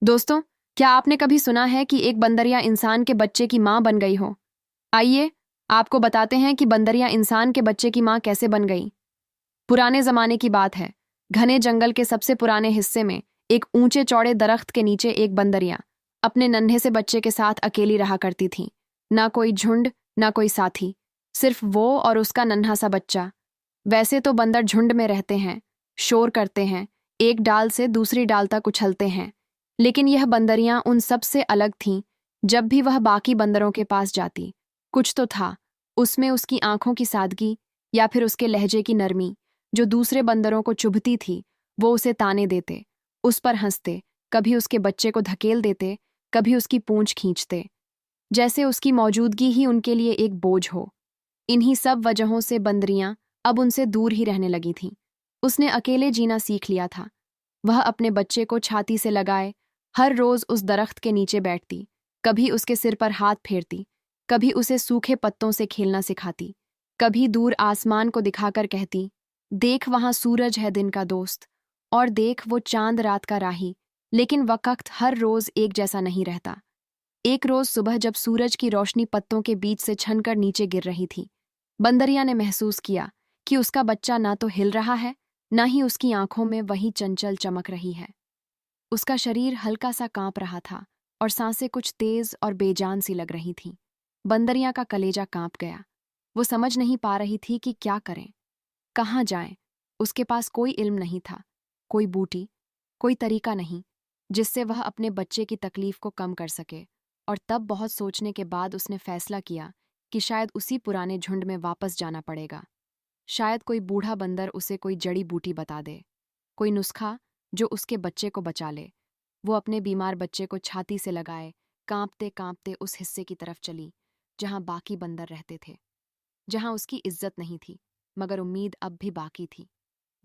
दोस्तों, क्या आपने कभी सुना है कि एक बंदरिया इंसान के बच्चे की माँ बन गई हो? आइए, आपको बताते हैं कि बंदरिया इंसान के बच्चे की माँ कैसे बन गई। पुराने जमाने की बात है। घने जंगल के सबसे पुराने हिस्से में एक ऊंचे चौड़े दरख्त के नीचे एक बंदरिया अपने नन्हे से बच्चे के साथ अकेली रहा करती थी। ना कोई झुंड, ना कोई साथी, सिर्फ वो और उसका नन्हा सा बच्चा। वैसे तो बंदर झुंड में रहते हैं, शोर करते हैं, एक डाल से दूसरी डाल तक उछलते हैं, लेकिन यह बंदरियां उन सब से अलग थीं। जब भी वह बाकी बंदरों के पास जाती, कुछ तो था उसमें, उसकी आंखों की सादगी या फिर उसके लहजे की नरमी, जो दूसरे बंदरों को चुभती थी। वो उसे ताने देते, उस पर हंसते, कभी उसके बच्चे को धकेल देते, कभी उसकी पूंछ खींचते, जैसे उसकी मौजूदगी ही उनके लिए एक बोझ हो। इन्हीं सब वजहों से बंदरियां अब उनसे दूर ही रहने लगी थीं। उसने अकेले जीना सीख लिया था। वह अपने बच्चे को छाती से लगाए हर रोज उस दरख्त के नीचे बैठती, कभी उसके सिर पर हाथ फेरती, कभी उसे सूखे पत्तों से खेलना सिखाती, कभी दूर आसमान को दिखाकर कहती, देख वहां सूरज है दिन का दोस्त, और देख वो चांद रात का राही। लेकिन वक्त हर रोज एक जैसा नहीं रहता। एक रोज सुबह जब सूरज की रोशनी पत्तों के बीच से छनकर नीचे गिर रही थी, बंदरिया ने महसूस किया कि उसका बच्चा ना तो हिल रहा है, ना ही उसकी आंखों में वही चंचल चमक रही है। उसका शरीर हल्का सा कांप रहा था और सांसें कुछ तेज और बेजान सी लग रही थीं। बंदरिया का कलेजा कांप गया। वो समझ नहीं पा रही थी कि क्या करें, कहाँ जाएं। उसके पास कोई इल्म नहीं था, कोई बूटी, कोई तरीका नहीं जिससे वह अपने बच्चे की तकलीफ को कम कर सके। और तब बहुत सोचने के बाद उसने फैसला किया कि शायद उसी पुराने झुंड में वापस जाना पड़ेगा। शायद कोई बूढ़ा बंदर उसे कोई जड़ी बूटी बता दे, कोई नुस्खा जो उसके बच्चे को बचा ले। वो अपने बीमार बच्चे को छाती से लगाए कांपते कांपते उस हिस्से की तरफ चली जहां बाकी बंदर रहते थे, जहां उसकी इज्जत नहीं थी, मगर उम्मीद अब भी बाकी थी।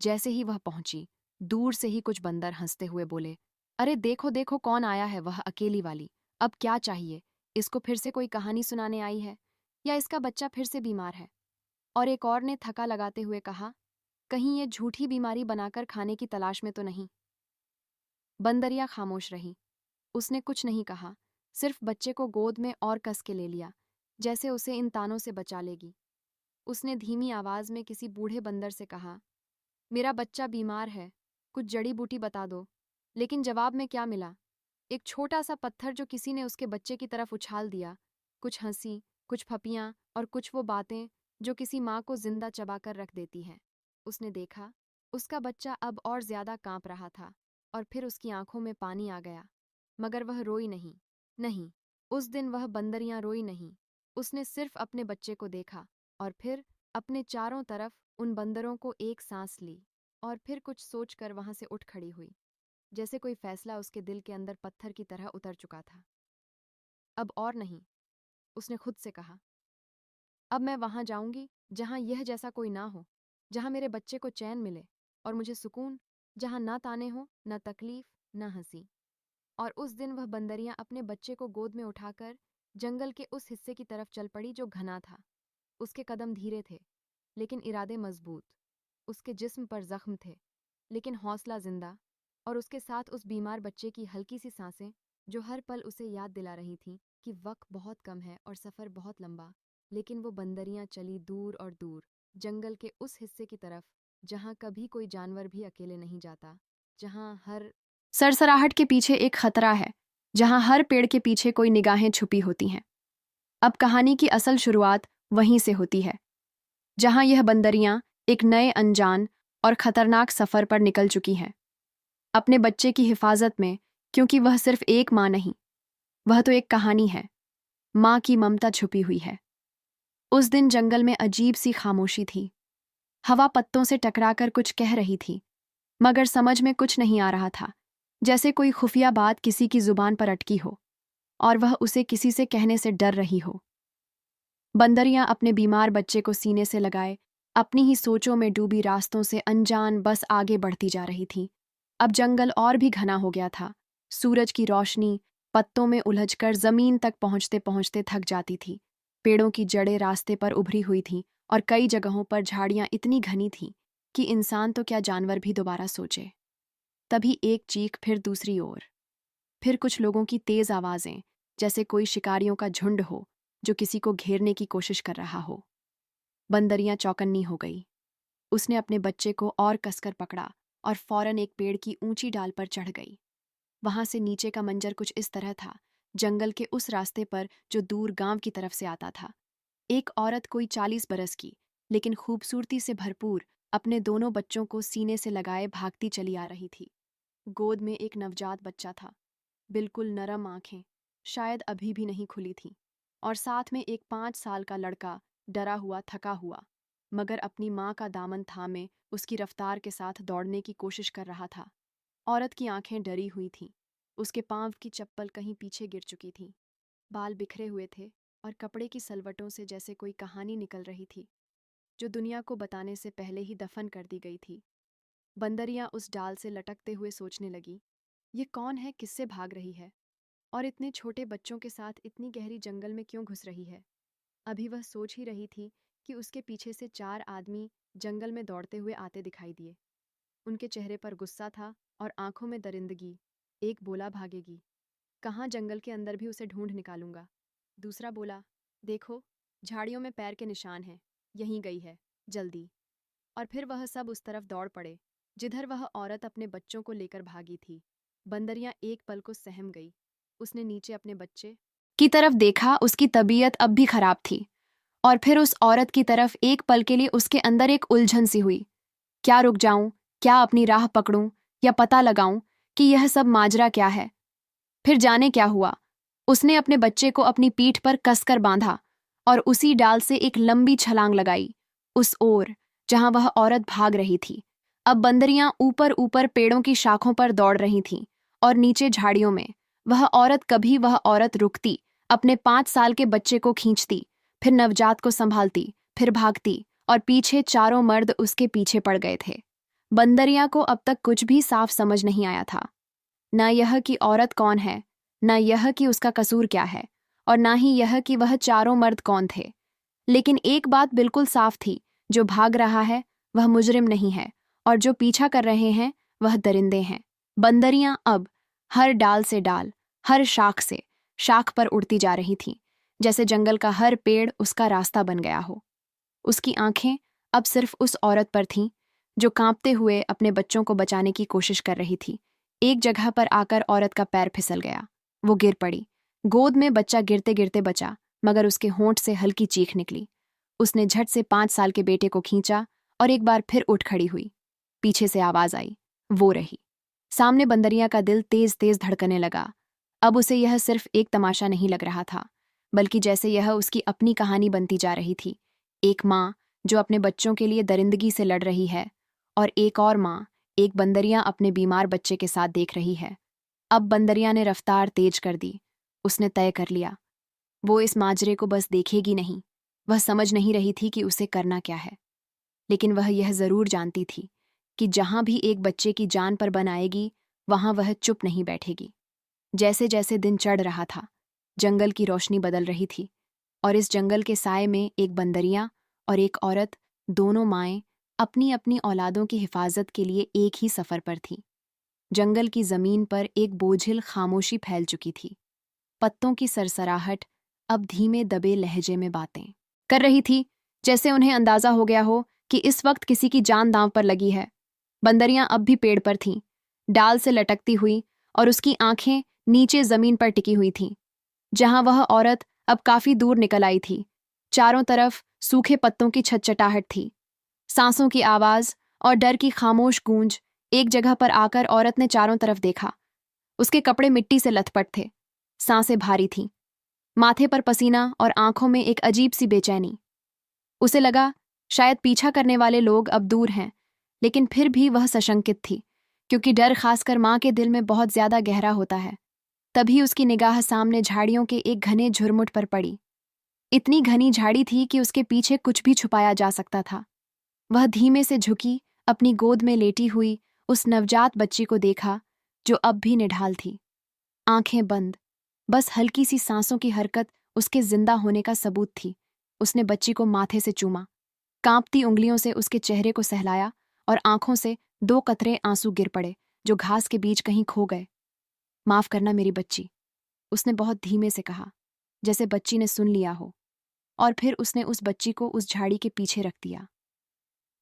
जैसे ही वह पहुंची, दूर से ही कुछ बंदर हंसते हुए बोले, अरे देखो देखो कौन आया है, वह अकेली वाली। अब क्या चाहिए? इसको फिर से कोई कहानी सुनाने आई है, या इसका बच्चा फिर से बीमार है? और एक और ने थका लगाते हुए कहा, कहीं ये झूठी बीमारी बनाकर खाने की तलाश में तो नहीं। बंदरिया खामोश रही। उसने कुछ नहीं कहा, सिर्फ बच्चे को गोद में और कस के ले लिया, जैसे उसे इन तानों से बचा लेगी। उसने धीमी आवाज में किसी बूढ़े बंदर से कहा, मेरा बच्चा बीमार है, कुछ जड़ी बूटी बता दो। लेकिन जवाब में क्या मिला? एक छोटा सा पत्थर जो किसी ने उसके बच्चे की तरफ उछाल दिया। कुछ हंसी, कुछ फपियां और कुछ वो बातें जो किसी माँ को जिंदा चबाकर रख देती हैं। उसने देखा, उसका बच्चा अब और ज्यादा कांप रहा था, और फिर उसकी आंखों में पानी आ गया। मगर वह रोई नहीं। नहीं, उस दिन वह बंदरियां रोई नहीं। उसने सिर्फ अपने बच्चे को देखा, और फिर अपने चारों तरफ उन बंदरों को एक सांस ली, और फिर कुछ सोचकर वहां से उठ खड़ी हुई, जैसे कोई फैसला उसके दिल के अंदर पत्थर की तरह उतर चुका था। अब और नहीं, उसने खुद से कहा। अब मैं वहां जाऊंगी जहां यह जैसा कोई ना हो, जहां मेरे बच्चे को चैन मिले और मुझे सुकून, जहां ना ताने हो, ना तकलीफ, ना हंसी। और उस दिन वह बंदरियां अपने बच्चे को गोद में उठाकर जंगल के उस हिस्से की तरफ चल पड़ी जो घना था। उसके कदम धीरे थे, लेकिन इरादे मजबूत। उसके जिस्म पर जख्म थे, लेकिन हौसला जिंदा। और उसके साथ उस बीमार बच्चे की हल्की सी सांसें, जो हर पल उसे याद दिला रही थीं कि वक्त बहुत कम है और सफ़र बहुत लंबा। लेकिन वो बंदरियां चली दूर और दूर, जंगल के उस हिस्से की तरफ जहां कभी कोई जानवर भी अकेले नहीं जाता, जहां हर सरसराहट के पीछे एक खतरा है, जहां हर पेड़ के पीछे कोई निगाहें छुपी होती हैं। अब कहानी की असल शुरुआत वहीं से होती है, जहां यह बंदरियां एक नए अनजान और खतरनाक सफर पर निकल चुकी हैं, अपने बच्चे की हिफाजत में। क्योंकि वह सिर्फ एक माँ नहीं, वह तो एक कहानी है। माँ की ममता छुपी हुई है। उस दिन जंगल में अजीब सी खामोशी थी। हवा पत्तों से टकराकर कुछ कह रही थी, मगर समझ में कुछ नहीं आ रहा था। जैसे कोई खुफिया बात किसी की जुबान पर अटकी हो, और वह उसे किसी से कहने से डर रही हो। बंदरियां अपने बीमार बच्चे को सीने से लगाए अपनी ही सोचों में डूबी रास्तों से अनजान बस आगे बढ़ती जा रही थी। अब जंगल और भी घना हो गया था। सूरज की रोशनी पत्तों में उलझकर जमीन तक पहुंचते पहुंचते थक जाती थी। पेड़ों की जड़ें रास्ते पर उभरी हुई थीं, और कई जगहों पर झाड़ियां इतनी घनी थीं कि इंसान तो क्या जानवर भी दोबारा सोचे। तभी एक चीख फिर दूसरी ओर। फिर कुछ लोगों की तेज आवाजें, जैसे कोई शिकारियों का झुंड हो जो किसी को घेरने की कोशिश कर रहा हो। बंदरियां चौकन्नी हो गई। उसने अपने बच्चे को और कसकर पकड़ा और फौरन एक पेड़ की ऊंची डाल पर चढ़ गई। वहां से नीचे का मंजर कुछ इस तरह था, जंगल के उस रास्ते पर जो दूर गांव की तरफ से आता था। एक औरत कोई 40 बरस की, लेकिन खूबसूरती से भरपूर, अपने दोनों बच्चों को सीने से लगाए भागती चली आ रही थी। गोद में एक नवजात बच्चा था, बिल्कुल नरम आंखें, शायद अभी भी नहीं खुली थीं, और साथ में एक 5 साल का लड़का, डरा हुआ थका हुआ, मगर अपनी माँ का दामन थामे उसकी रफ्तार के साथ दौड़ने की कोशिश कर रहा था। औरत की आंखें डरी हुई थीं, उसके पांव की चप्पल कहीं पीछे गिर चुकी थी, बाल बिखरे हुए थे और कपड़े की सलवटों से जैसे कोई कहानी निकल रही थी जो दुनिया को बताने से पहले ही दफन कर दी गई थी। बंदरियां उस डाल से लटकते हुए सोचने लगी, ये कौन है, किससे भाग रही है, और इतने छोटे बच्चों के साथ इतनी गहरी जंगल में क्यों घुस रही है। अभी वह सोच ही रही थी कि उसके पीछे से 4 आदमी जंगल में दौड़ते हुए आते दिखाई दिए। उनके चेहरे पर गुस्सा था और आंखों में दरिंदगी। एक बोला, भागेगी कहाँ, जंगल के अंदर भी उसे ढूंढ निकालूंगा। दूसरा बोला, देखो, झाड़ियों में पैर के निशान हैं, यहीं गई है, जल्दी। और फिर वह सब उस तरफ दौड़ पड़े जिधर वह औरत अपने बच्चों को लेकर भागी थी। बंदरियां एक पल को सहम गई। उसने नीचे अपने बच्चे की तरफ देखा, उसकी तबीयत अब भी खराब थी। और फिर उस औरत की तरफ, एक पल के लिए उसके अंदर एक उलझन सी हुई। क्या रुक जाऊं, क्या अपनी राह पकड़ूं, या पता लगाऊं कि यह सब माजरा क्या है। फिर जाने क्या हुआ, उसने अपने बच्चे को अपनी पीठ पर कसकर बांधा और उसी डाल से एक लंबी छलांग लगाई, उस ओर जहां वह औरत भाग रही थी। अब बंदरियां ऊपर ऊपर पेड़ों की शाखों पर दौड़ रही थीं और नीचे झाड़ियों में वह औरत रुकती, अपने 5 साल के बच्चे को खींचती, फिर नवजात को संभालती, फिर भागती, और पीछे चारों मर्द उसके पीछे पड़ गए थे। बंदरिया को अब तक कुछ भी साफ समझ नहीं आया था, न यह कि औरत कौन है, न यह कि उसका कसूर क्या है, और न ही यह कि वह चारों मर्द कौन थे। लेकिन एक बात बिल्कुल साफ थी, जो भाग रहा है वह मुजरिम नहीं है, और जो पीछा कर रहे हैं वह दरिंदे हैं। बंदरियां अब हर डाल से डाल, हर शाख से शाख पर उड़ती जा रही थीं, जैसे जंगल का हर पेड़ उसका रास्ता बन गया हो। उसकी आंखें अब सिर्फ उस औरत पर थीं जो कांपते हुए अपने बच्चों को बचाने की कोशिश कर रही थी। एक जगह पर आकर औरत का पैर फिसल गया, वो गिर पड़ी। गोद में बच्चा गिरते गिरते बचा, मगर उसके होंठ से हल्की चीख निकली। उसने झट से 5 साल के बेटे को खींचा और एक बार फिर उठ खड़ी हुई। पीछे से आवाज आई, वो रही। सामने बंदरिया का दिल तेज तेज धड़कने लगा। अब उसे यह सिर्फ एक तमाशा नहीं लग रहा था, बल्कि जैसे यह उसकी अपनी कहानी बनती जा रही थी। एक माँ जो अपने बच्चों के लिए दरिंदगी से लड़ रही है, और एक और माँ, एक बंदरिया अपने बीमार बच्चे के साथ देख रही है। अब बंदरिया ने रफ्तार तेज कर दी। उसने तय कर लिया, वो इस माजरे को बस देखेगी नहीं। वह समझ नहीं रही थी कि उसे करना क्या है, लेकिन वह यह जरूर जानती थी कि जहां भी एक बच्चे की जान पर बन आएगी, वहां वह चुप नहीं बैठेगी। जैसे जैसे दिन चढ़ रहा था, जंगल की रोशनी बदल रही थी, और इस जंगल के साए में एक बंदरिया और एक औरत, दोनों माएं, अपनी अपनी औलादों की हिफाजत के लिए एक ही सफर पर थीं। जंगल की जमीन पर एक बोझिल खामोशी फैल चुकी थी। पत्तों की सरसराहट अब धीमे दबे लहजे में बातें कर रही थी, जैसे उन्हें अंदाजा हो गया हो कि इस वक्त किसी की जान दांव पर लगी है। बंदरियां अब भी पेड़ पर थीं, डाल से लटकती हुई, और उसकी आंखें नीचे जमीन पर टिकी हुई थीं, जहां वह औरत अब काफी दूर निकल आई थी। चारों तरफ सूखे पत्तों की छटछटाहट थी, सांसों की आवाज और डर की खामोश गूंज। एक जगह पर आकर औरत ने चारों तरफ देखा। उसके कपड़े मिट्टी से लथपथ थे, सांसें भारी थीं, माथे पर पसीना और आंखों में एक अजीब सी बेचैनी। उसे लगा शायद पीछा करने वाले लोग अब दूर हैं, लेकिन फिर भी वह सशंकित थी, क्योंकि डर खासकर माँ के दिल में बहुत ज्यादा गहरा होता है। तभी उसकी निगाह सामने झाड़ियों के एक घने झुरमुट पर पड़ी। इतनी घनी झाड़ी थी कि उसके पीछे कुछ भी छुपाया जा सकता था। वह धीमे से झुकी, अपनी गोद में लेटी हुई उस नवजात बच्ची को देखा, जो अब भी निढाल थी, आंखें बंद, बस हल्की सी सांसों की हरकत उसके जिंदा होने का सबूत थी। उसने बच्ची को माथे से चूमा, कांपती उंगलियों से उसके चेहरे को सहलाया, और आंखों से 2 कतरे आंसू गिर पड़े, जो घास के बीच कहीं खो गए। माफ करना मेरी बच्ची, उसने बहुत धीमे से कहा, जैसे बच्ची ने सुन लिया हो। और फिर उसने उस बच्ची को उस झाड़ी के पीछे रख दिया,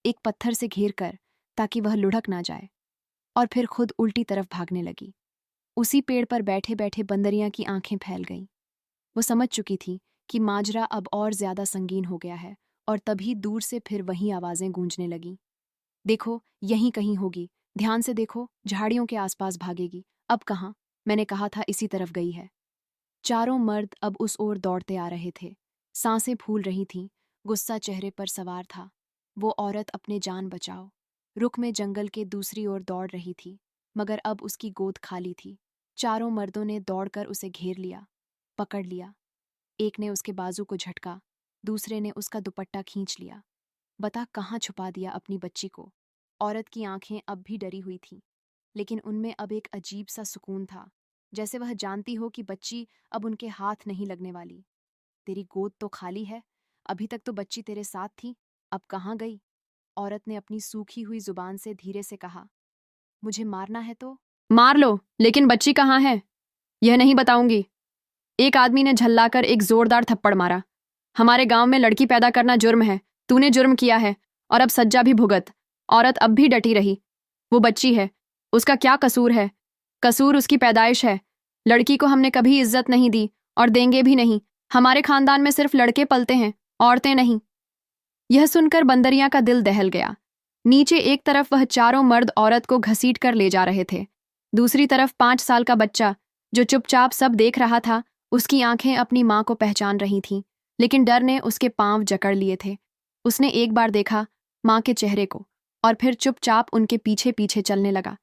एक पत्थर से घेर कर, ताकि वह लुढ़क ना जाए, और फिर खुद उल्टी तरफ भागने लगी। उसी पेड़ पर बैठे बैठे बंदरियां की आंखें फैल गईं। वो समझ चुकी थी कि माजरा अब और ज्यादा संगीन हो गया है, और तभी दूर से फिर वही आवाजें गूंजने लगीं। देखो, यहीं कहीं होगी, ध्यान से देखो, झाड़ियों के आसपास भागेगी। अब कहाँ? मैंने कहा था इसी तरफ गई है। चारों मर्द अब उस ओर दौड़ते आ रहे थे। सांसें फूल रही थीं, गुस्सा चेहरे पर सवार था। वो औरत अपने जान बचाओ, रुख में जंगल के दूसरी ओर दौड़ रही थी, मगर अब उसकी गोद खाली थी। चारों मर्दों ने दौड़कर उसे घेर लिया, पकड़ लिया। एक ने उसके बाजू को झटका, दूसरे ने उसका दुपट्टा खींच लिया। बता, कहाँ छुपा दिया अपनी बच्ची को? औरत की आंखें अब भी डरी हुई थीं, लेकिन उनमें अब एक अजीब सा सुकून था, जैसे वह जानती हो कि बच्ची अब उनके हाथ नहीं लगने वाली। तेरी गोद तो खाली है, अभी तक तो बच्ची तेरे साथ थी, अब कहाँ गई? औरत ने अपनी सूखी हुई जुबान से धीरे से कहा। मुझे मारना है तो मार लो, लेकिन बच्ची कहाँ है यह नहीं बताऊंगी। एक आदमी ने झल्लाकर एक जोरदार थप्पड़ मारा। हमारे गांव में लड़की पैदा करना जुर्म है, तूने जुर्म किया है, और अब सज्जा भी भुगत। औरत अब भी डटी रही। वो बच्ची है, उसका क्या कसूर है? कसूर उसकी पैदाइश है। लड़की को हमने कभी इज्जत नहीं दी, और देंगे भी नहीं। हमारे खानदान में सिर्फ लड़के पलते हैं, औरतें नहीं। यह सुनकर बंदरिया का दिल दहल गया। नीचे एक तरफ वह चारों मर्द औरत को घसीट कर ले जा रहे थे, दूसरी तरफ 5 साल का बच्चा, जो चुपचाप सब देख रहा था। उसकी आंखें अपनी मां को पहचान रही थीं, लेकिन डर ने उसके पांव जकड़ लिए थे। उसने एक बार देखा मां के चेहरे को, और फिर चुपचाप उनके पीछे पीछे चलने लगा,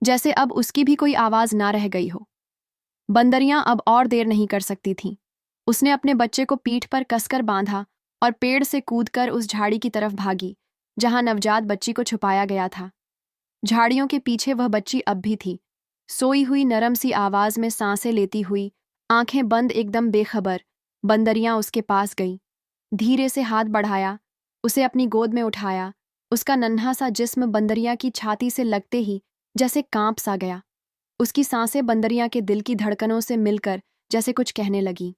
जैसे अब उसकी भी कोई आवाज ना रह गई हो। बंदरियां अब और देर नहीं कर सकती थीं। उसने अपने बच्चे को पीठ पर कसकर बांधा और पेड़ से कूदकर उस झाड़ी की तरफ भागी, जहां नवजात बच्ची को छुपाया गया था। झाड़ियों के पीछे वह बच्ची अब भी थी, सोई हुई नरम सी आवाज में सांसें लेती हुई, आंखें बंद, एकदम बेखबर। बंदरियां उसके पास गई, धीरे से हाथ बढ़ाया, उसे अपनी गोद में उठाया। उसका नन्हा सा जिस्म बंदरिया की छाती से लगते ही जैसे कांप सा गया। उसकी सांसें बंदरिया के दिल की धड़कनों से मिलकर जैसे कुछ कहने लगी।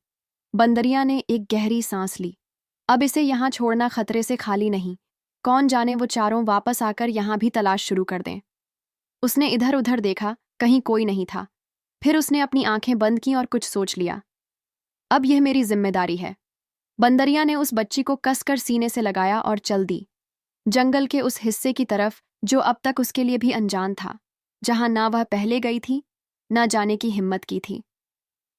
बंदरिया ने एक गहरी सांस ली। अब इसे यहां छोड़ना खतरे से खाली नहीं। कौन जाने वो चारों वापस आकर यहां भी तलाश शुरू कर दें। उसने इधर उधर देखा, कहीं कोई नहीं था। फिर उसने अपनी आंखें बंद की और कुछ सोच लिया। अब यह मेरी जिम्मेदारी है। बंदरिया ने उस बच्ची को कसकर सीने से लगाया और चल दी, जंगल के उस हिस्से की तरफ जो अब तक उसके लिए भी अनजान था, जहां ना वह पहले गई थी, ना जाने की हिम्मत की थी।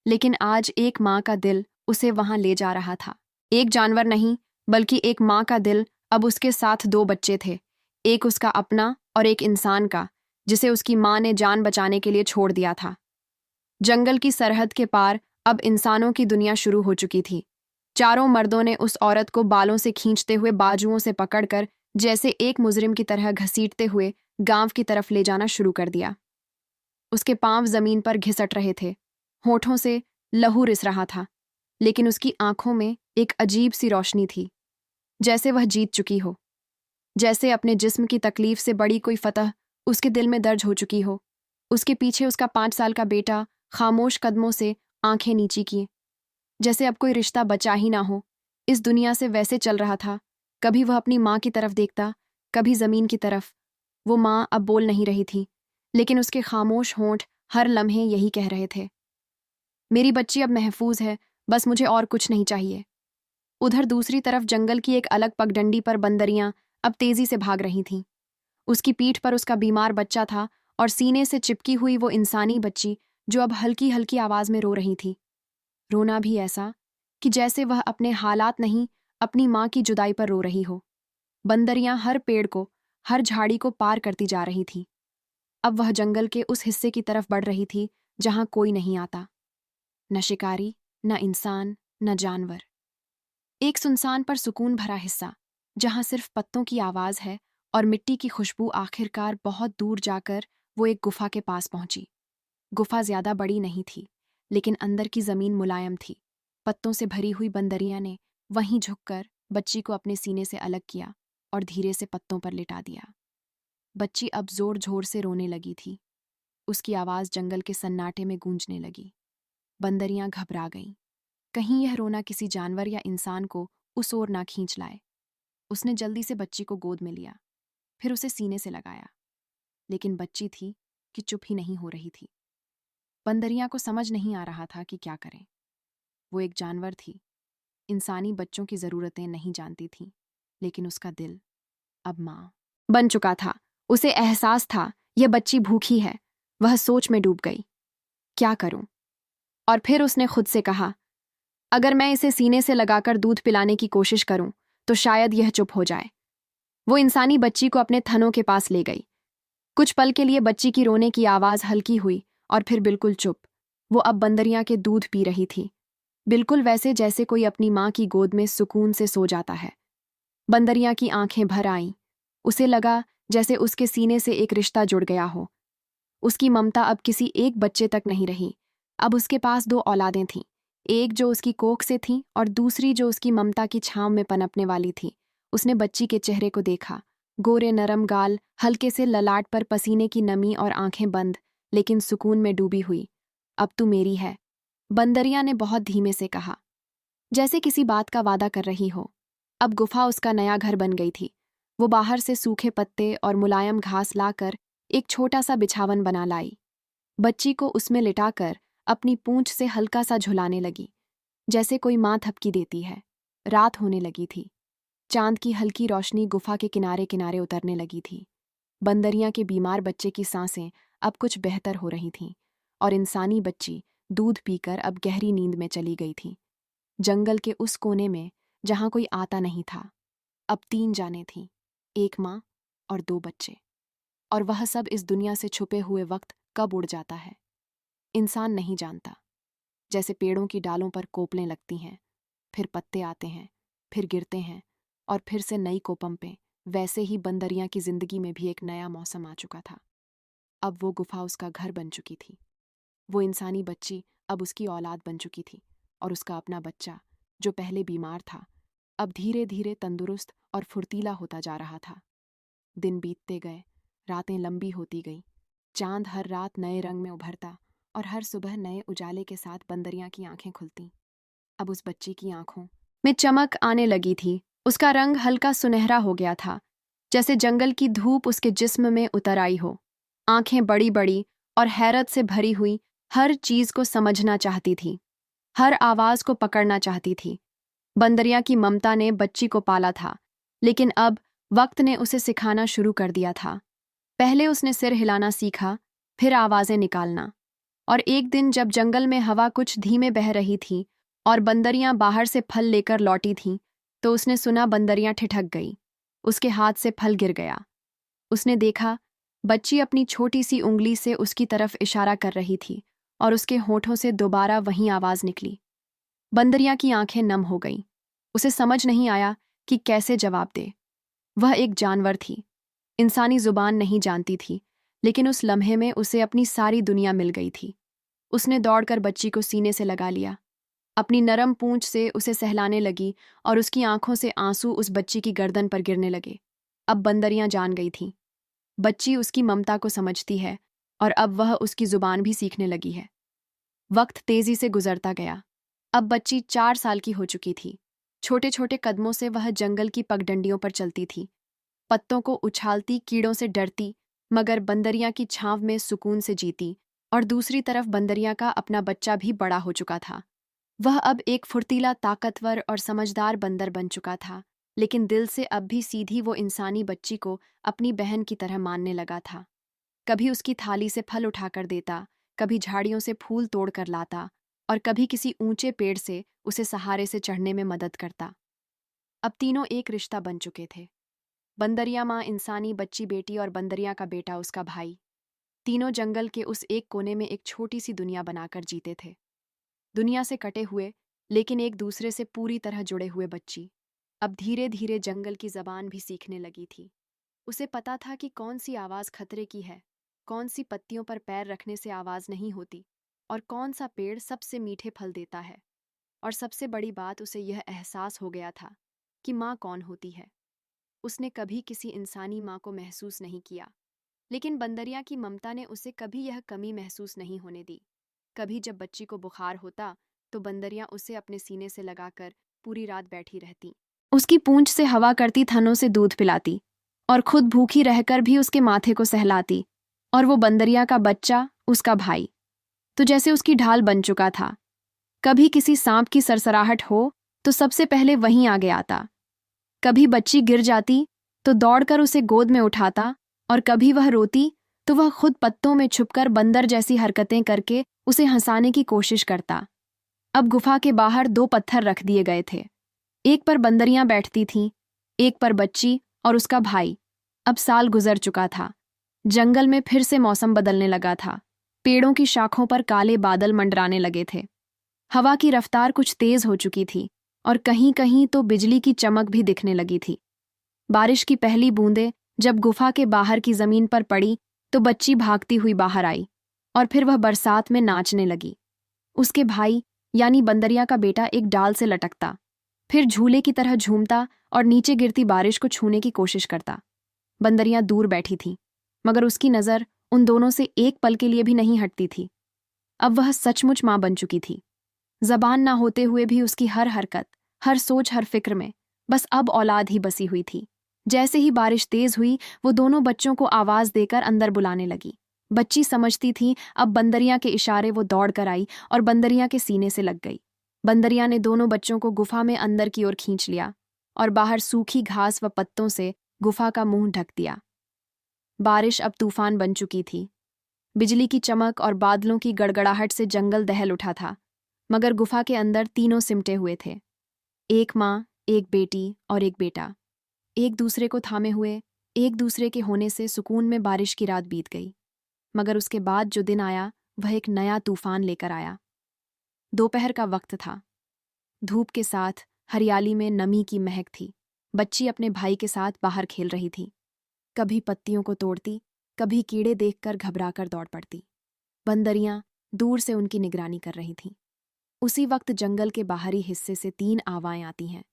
लेकिन आज एक माँ का दिल उसे वहां ले जा रहा था। एक जानवर नहीं, बल्कि एक माँ का दिल। अब उसके साथ 2 बच्चे थे, एक उसका अपना और एक इंसान का, जिसे उसकी माँ ने जान बचाने के लिए छोड़ दिया था। जंगल की सरहद के पार अब इंसानों की दुनिया शुरू हो चुकी थी। चारों मर्दों ने उस औरत को बालों से खींचते हुए, बाजुओं से पकड़कर, जैसे एक मुजरिम की तरह घसीटते हुए गांव की तरफ ले जाना शुरू कर दिया। उसके पांव जमीन पर घिसट रहे थे, होठों से लहू रिस रहा था, लेकिन उसकी आंखों में एक अजीब सी रोशनी थी, जैसे वह जीत चुकी हो, जैसे अपने जिस्म की तकलीफ से बड़ी कोई फतह उसके दिल में दर्ज हो चुकी हो। उसके पीछे उसका 5 साल का बेटा खामोश कदमों से आंखें नीची किए, जैसे अब कोई रिश्ता बचा ही ना हो। इस दुनिया से वैसे चल रहा था। कभी वह अपनी माँ की तरफ देखता, कभी जमीन की तरफ। वो माँ अब बोल नहीं रही थी, लेकिन उसके खामोश होंठ हर लम्हे यही कह रहे थे, मेरी बच्ची अब महफूज है, बस मुझे और कुछ नहीं चाहिए। उधर दूसरी तरफ जंगल की एक अलग पगडंडी पर बंदरियां अब तेजी से भाग रही थीं। उसकी पीठ पर उसका बीमार बच्चा था, और सीने से चिपकी हुई वो इंसानी बच्ची, जो अब हल्की हल्की आवाज में रो रही थी। रोना भी ऐसा कि जैसे वह अपने हालात नहीं, अपनी माँ की जुदाई पर रो रही हो। बंदरियां हर पेड़ को, हर झाड़ी को पार करती जा रही थी। अब वह जंगल के उस हिस्से की तरफ बढ़ रही थी जहां कोई नहीं आता, न शिकारी, न इंसान, न जानवर। एक सुनसान पर सुकून भरा हिस्सा, जहां सिर्फ पत्तों की आवाज है और मिट्टी की खुशबू। आखिरकार बहुत दूर जाकर वो एक गुफा के पास पहुंची। गुफा ज्यादा बड़ी नहीं थी, लेकिन अंदर की जमीन मुलायम थी। पत्तों से भरी हुई बंदरिया ने वहीं झुककर बच्ची को अपने सीने से अलग किया और धीरे से पत्तों पर लिटा दिया। बच्ची अब जोर जोर से रोने लगी थी। उसकी आवाज़ जंगल के सन्नाटे में गूंजने लगी। बंदरियां घबरा गईं। कहीं यह रोना किसी जानवर या इंसान को उस ओर ना खींच लाए। उसने जल्दी से बच्ची को गोद में लिया, फिर उसे सीने से लगाया। लेकिन बच्ची थी कि चुप ही नहीं हो रही थी। बंदरियां को समझ नहीं आ रहा था कि क्या करें। वो एक जानवर थी, इंसानी बच्चों की ज़रूरतें नहीं जानती थी, लेकिन उसका दिल अब माँ बन चुका था। उसे एहसास था यह बच्ची भूखी है। वह सोच में डूब गई, क्या करूं? और फिर उसने खुद से कहा, अगर मैं इसे सीने से लगाकर दूध पिलाने की कोशिश करूं तो शायद यह चुप हो जाए। वो इंसानी बच्ची को अपने थनों के पास ले गई। कुछ पल के लिए बच्ची की रोने की आवाज़ हल्की हुई और फिर बिल्कुल चुप। वो अब बंदरियां के दूध पी रही थी, बिल्कुल वैसे जैसे कोई अपनी माँ की गोद में सुकून से सो जाता है। बंदरियां की आंखें भर आईं। उसे लगा जैसे उसके सीने से एक रिश्ता जुड़ गया हो। उसकी ममता अब किसी एक बच्चे तक नहीं रही। अब उसके पास दो औलादें थीं, एक जो उसकी कोख से थी और दूसरी जो उसकी ममता की छांव में पनपने वाली थी। उसने बच्ची के चेहरे को देखा, गोरे नरम गाल, हल्के से ललाट पर पसीने की नमी और आंखें बंद, लेकिन सुकून में डूबी हुई। अब तू मेरी है, बंदरिया ने बहुत धीमे से कहा, जैसे किसी बात का वादा कर रही हो। अब गुफा उसका नया घर बन गई थी। वो बाहर से सूखे पत्ते और मुलायम घास लाकर एक छोटा सा बिछावन बना लाई। बच्ची को उसमें लिटाकर अपनी पूंछ से हल्का सा झुलाने लगी, जैसे कोई माँ थपकी देती है। रात होने लगी थी। चांद की हल्की रोशनी गुफा के किनारे किनारे उतरने लगी थी। बंदरियां के बीमार बच्चे की सांसें अब कुछ बेहतर हो रही थीं और इंसानी बच्ची दूध पीकर अब गहरी नींद में चली गई थी। जंगल के उस कोने में जहां कोई आता नहीं था, अब 3 जानें थीं, एक माँ और 2 बच्चे। और वह सब इस दुनिया से छुपे हुए वक्त कब उड़ जाता है, इंसान नहीं जानता। जैसे पेड़ों की डालों पर कोपलें लगती हैं, फिर पत्ते आते हैं, फिर गिरते हैं और फिर से नई कोपंपें, वैसे ही बंदरियां की जिंदगी में भी एक नया मौसम आ चुका था। अब वो गुफा उसका घर बन चुकी थी। वो इंसानी बच्ची अब उसकी औलाद बन चुकी थी और उसका अपना बच्चा, जो पहले बीमार था, अब धीरे धीरे तंदुरुस्त और फुर्तीला होता जा रहा था। दिन बीतते गए, रातें लंबी होती गईं। चांद हर रात नए रंग में उभरता और हर सुबह नए उजाले के साथ बंदरियां की आंखें खुलतीं। अब उस बच्ची की आंखों में चमक आने लगी थी। उसका रंग हल्का सुनहरा हो गया था, जैसे जंगल की धूप उसके जिस्म में उतर आई हो। आंखें बड़ी बड़ी और हैरत से भरी हुई, हर चीज को समझना चाहती थी, हर आवाज को पकड़ना चाहती थी। बंदरिया की ममता ने बच्ची को पाला था, लेकिन अब वक्त ने उसे सिखाना शुरू कर दिया था। पहले उसने सिर हिलाना सीखा, फिर आवाजें निकालना। और एक दिन जब जंगल में हवा कुछ धीमे बह रही थी और बंदरियां बाहर से फल लेकर लौटी थीं, तो उसने सुना बंदरियां ठिठक गई। उसके हाथ से फल गिर गया। उसने देखा बच्ची अपनी छोटी सी उंगली से उसकी तरफ इशारा कर रही थी और उसके होठों से दोबारा वही आवाज निकली। बंदरिया की आंखें नम हो गईं। उसे समझ नहीं आया कि कैसे जवाब दे। वह एक जानवर थी, इंसानी जुबान नहीं जानती थी, लेकिन उस लम्हे में उसे अपनी सारी दुनिया मिल गई थी। उसने दौड़कर बच्ची को सीने से लगा लिया, अपनी नरम पूंछ से उसे सहलाने लगी और उसकी आंखों से आंसू उस बच्ची की गर्दन पर गिरने लगे। अब बंदरियां जान गई थीं, बच्ची उसकी ममता को समझती है और अब वह उसकी जुबान भी सीखने लगी है। वक्त तेजी से गुजरता गया। अब बच्ची 4 साल की हो चुकी थी। छोटे छोटे कदमों से वह जंगल की पगडंडियों पर चलती थी, पत्तों को उछालती, कीड़ों से डरती, मगर बंदरियां की छांव में सुकून से जीती। और दूसरी तरफ बंदरियां का अपना बच्चा भी बड़ा हो चुका था। वह अब एक फुर्तीला, ताकतवर और समझदार बंदर बन चुका था, लेकिन दिल से अब भी सीधी वो इंसानी बच्ची को अपनी बहन की तरह मानने लगा था। कभी उसकी थाली से फल उठाकर देता, कभी झाड़ियों से फूल तोड़ कर लाता और कभी किसी ऊंचे पेड़ से उसे सहारे से चढ़ने में मदद करता। अब तीनों एक रिश्ता बन चुके थे। बंदरिया माँ इंसानी बच्ची बेटी और बंदरिया का बेटा उसका भाई। तीनों जंगल के उस एक कोने में एक छोटी सी दुनिया बनाकर जीते थे। दुनिया से कटे हुए, लेकिन एक दूसरे से पूरी तरह जुड़े हुए बच्ची अब धीरे धीरे जंगल की जबान भी सीखने लगी थी। उसे पता था कि कौन सी आवाज खतरे की है, कौन सी पत्तियों पर पैर रखने से आवाज नहीं होती और कौन सा पेड़ सबसे मीठे फल देता है। और सबसे बड़ी बात, उसे यह एहसास हो गया था कि माँ कौन होती है। उसने कभी किसी इंसानी माँ को महसूस नहीं किया, लेकिन बंदरिया की ममता ने उसे कभी यह कमी महसूस नहीं होने दी। कभी जब बच्ची को बुखार होता तो बंदरिया उसे अपने सीने से लगाकर पूरी रात बैठी रहती, उसकी पूंछ से हवा करती, थनों से दूध पिलाती और खुद भूखी रहकर भी उसके माथे को सहलाती। और वो बंदरिया का बच्चा, उसका भाई, तो जैसे उसकी ढाल बन चुका था। कभी किसी सांप की सरसराहट हो तो सबसे पहले वहीं आगे आता। कभी बच्ची गिर जाती तो दौड़कर उसे गोद में उठाता, और कभी वह रोती तो वह खुद पत्तों में छुपकर बंदर जैसी हरकतें करके उसे हंसाने की कोशिश करता। अब गुफा के बाहर 2 पत्थर रख दिए गए थे। एक पर बंदरियां बैठती थीं, एक पर बच्ची और उसका भाई। अब साल गुजर चुका था। जंगल में फिर से मौसम बदलने लगा था। पेड़ों की शाखों पर काले बादल मंडराने लगे थे। हवा की रफ्तार कुछ तेज हो चुकी थी और कहीं कहीं तो बिजली की चमक भी दिखने लगी थी। बारिश की पहली बूंदें जब गुफा के बाहर की जमीन पर पड़ी तो बच्ची भागती हुई बाहर आई और फिर वह बरसात में नाचने लगी। उसके भाई यानी बंदरिया का बेटा एक डाल से लटकता, फिर झूले की तरह झूमता और नीचे गिरती बारिश को छूने की कोशिश करता। बंदरिया दूर बैठी थी, मगर उसकी नज़र उन दोनों से एक पल के लिए भी नहीं हटती थी। अब वह सचमुच मां बन चुकी थी। जबान ना होते हुए भी उसकी हर हरकत, हर सोच, हर फिक्र में बस अब औलाद ही बसी हुई थी। जैसे ही बारिश तेज हुई वो दोनों बच्चों को आवाज देकर अंदर बुलाने लगी। बच्ची समझती थी अब बंदरिया के इशारे वो दौड़ कर आई और बंदरिया के सीने से लग गई। बंदरिया ने दोनों बच्चों को गुफा में अंदर की ओर खींच लिया और बाहर सूखी घास व पत्तों से गुफा का मुंह ढक दिया। बारिश अब तूफान बन चुकी थी। बिजली की चमक और बादलों की गड़गड़ाहट से जंगल दहल उठा था, मगर गुफा के अंदर तीनों सिमटे हुए थे। एक माँ, एक बेटी और एक बेटा, एक दूसरे को थामे हुए। एक दूसरे के होने से सुकून में बारिश की रात बीत गई। मगर उसके बाद जो दिन आया वह एक नया तूफान लेकर आया। दोपहर का वक्त था। धूप के साथ हरियाली में नमी की महक थी। बच्ची अपने भाई के साथ बाहर खेल रही थी। कभी पत्तियों को तोड़ती, कभी कीड़े देखकर घबराकर दौड़ पड़ती। बंदरियां दूर से उनकी निगरानी कर रही थीं। उसी वक्त जंगल के बाहरी हिस्से से 3 आवाज़ें आती हैं।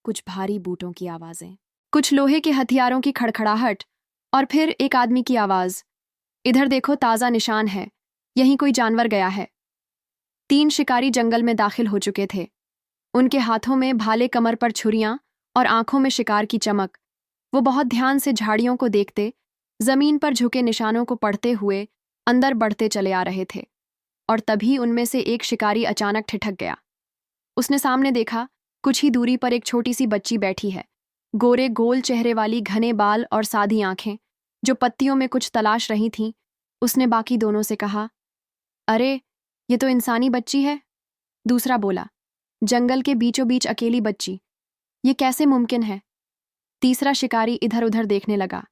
कुछ भारी बूटों की आवाज़ें, कुछ लोहे के हथियारों की खड़खड़ाहट, और फिर एक आदमी की आवाज़, इधर देखो, ताज़ा निशान है, यहीं कोई जानवर गया है। 3 शिकारी जंगल में दाखिल हो चुके थे। उनके हाथों में भाले, कमर पर छुरियां और आंखों में शिकार की चमक। वो बहुत ध्यान से झाड़ियों को देखते, जमीन पर झुके निशानों को पढ़ते हुए अंदर बढ़ते चले आ रहे थे। और तभी उनमें से एक शिकारी अचानक ठिठक गया। उसने सामने देखा, कुछ ही दूरी पर एक छोटी सी बच्ची बैठी है। गोरे गोल चेहरे वाली, घने बाल और सादी आंखें जो पत्तियों में कुछ तलाश रही थीं। उसने बाकी दोनों से कहा, अरे, ये तो इंसानी बच्ची है। दूसरा बोला, जंगल के बीचों बीच अकेली बच्ची, ये कैसे मुमकिन है? तीसरा शिकारी इधर उधर देखने लगा।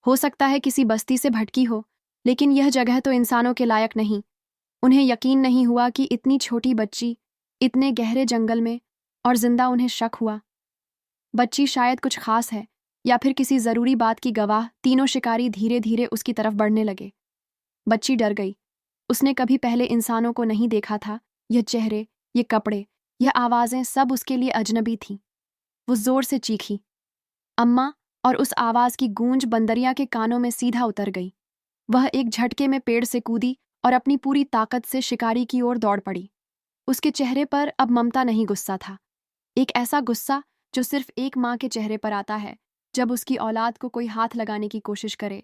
हो सकता है किसी बस्ती से भटकी हो, लेकिन यह जगह तो इंसानों के लायक नहीं। उन्हें यकीन नहीं हुआ कि इतनी छोटी बच्ची, इतने गहरे जंगल में, और जिंदा। उन्हें शक हुआ बच्ची शायद कुछ खास है या फिर किसी जरूरी बात की गवाह। तीनों शिकारी धीरे धीरे उसकी तरफ बढ़ने लगे। बच्ची डर गई। उसने कभी पहले इंसानों को नहीं देखा था। यह चेहरे, ये कपड़े, यह आवाजें सब उसके लिए अजनबी थीं। वो जोर से चीखी, अम्मा, और उस आवाज की गूंज बंदरिया के कानों में सीधा उतर गई। वह एक झटके में पेड़ से कूदी और अपनी पूरी ताकत से शिकारी की ओर दौड़ पड़ी। उसके चेहरे पर अब ममता नहीं, गुस्सा था। एक ऐसा गुस्सा जो सिर्फ एक माँ के चेहरे पर आता है जब उसकी औलाद को कोई हाथ लगाने की कोशिश करे।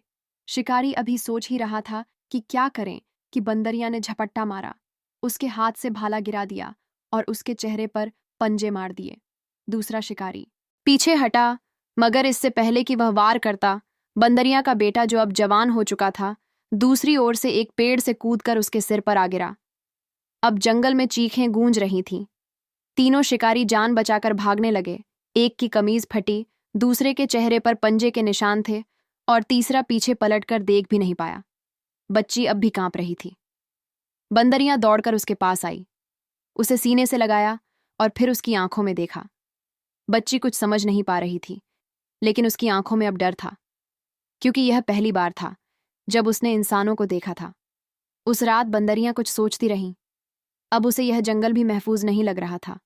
शिकारी अभी सोच ही रहा था कि क्या करें कि बंदरिया ने झपट्टा मारा, उसके हाथ से भाला गिरा दिया और उसके चेहरे पर पंजे मार दिए। दूसरा शिकारी पीछे हटा, मगर इससे पहले कि वह वार करता, बंदरिया का बेटा जो अब जवान हो चुका था, दूसरी ओर से एक पेड़ से कूदकर उसके सिर पर आ गिरा। अब जंगल में चीखें गूंज रही थीं। तीनों शिकारी जान बचाकर भागने लगे। एक की कमीज फटी, दूसरे के चेहरे पर पंजे के निशान थे और तीसरा पीछे पलटकर देख भी नहीं पाया। बच्ची अब भी कांप रही थी। बंदरिया दौड़कर उसके पास आई, उसे सीने से लगाया और फिर उसकी आंखों में देखा। बच्ची कुछ समझ नहीं पा रही थी, लेकिन उसकी आंखों में अब डर था, क्योंकि यह पहली बार था जब उसने इंसानों को देखा था। उस रात बंदरियां कुछ सोचती रहीं। अब उसे यह जंगल भी महफूज नहीं लग रहा था।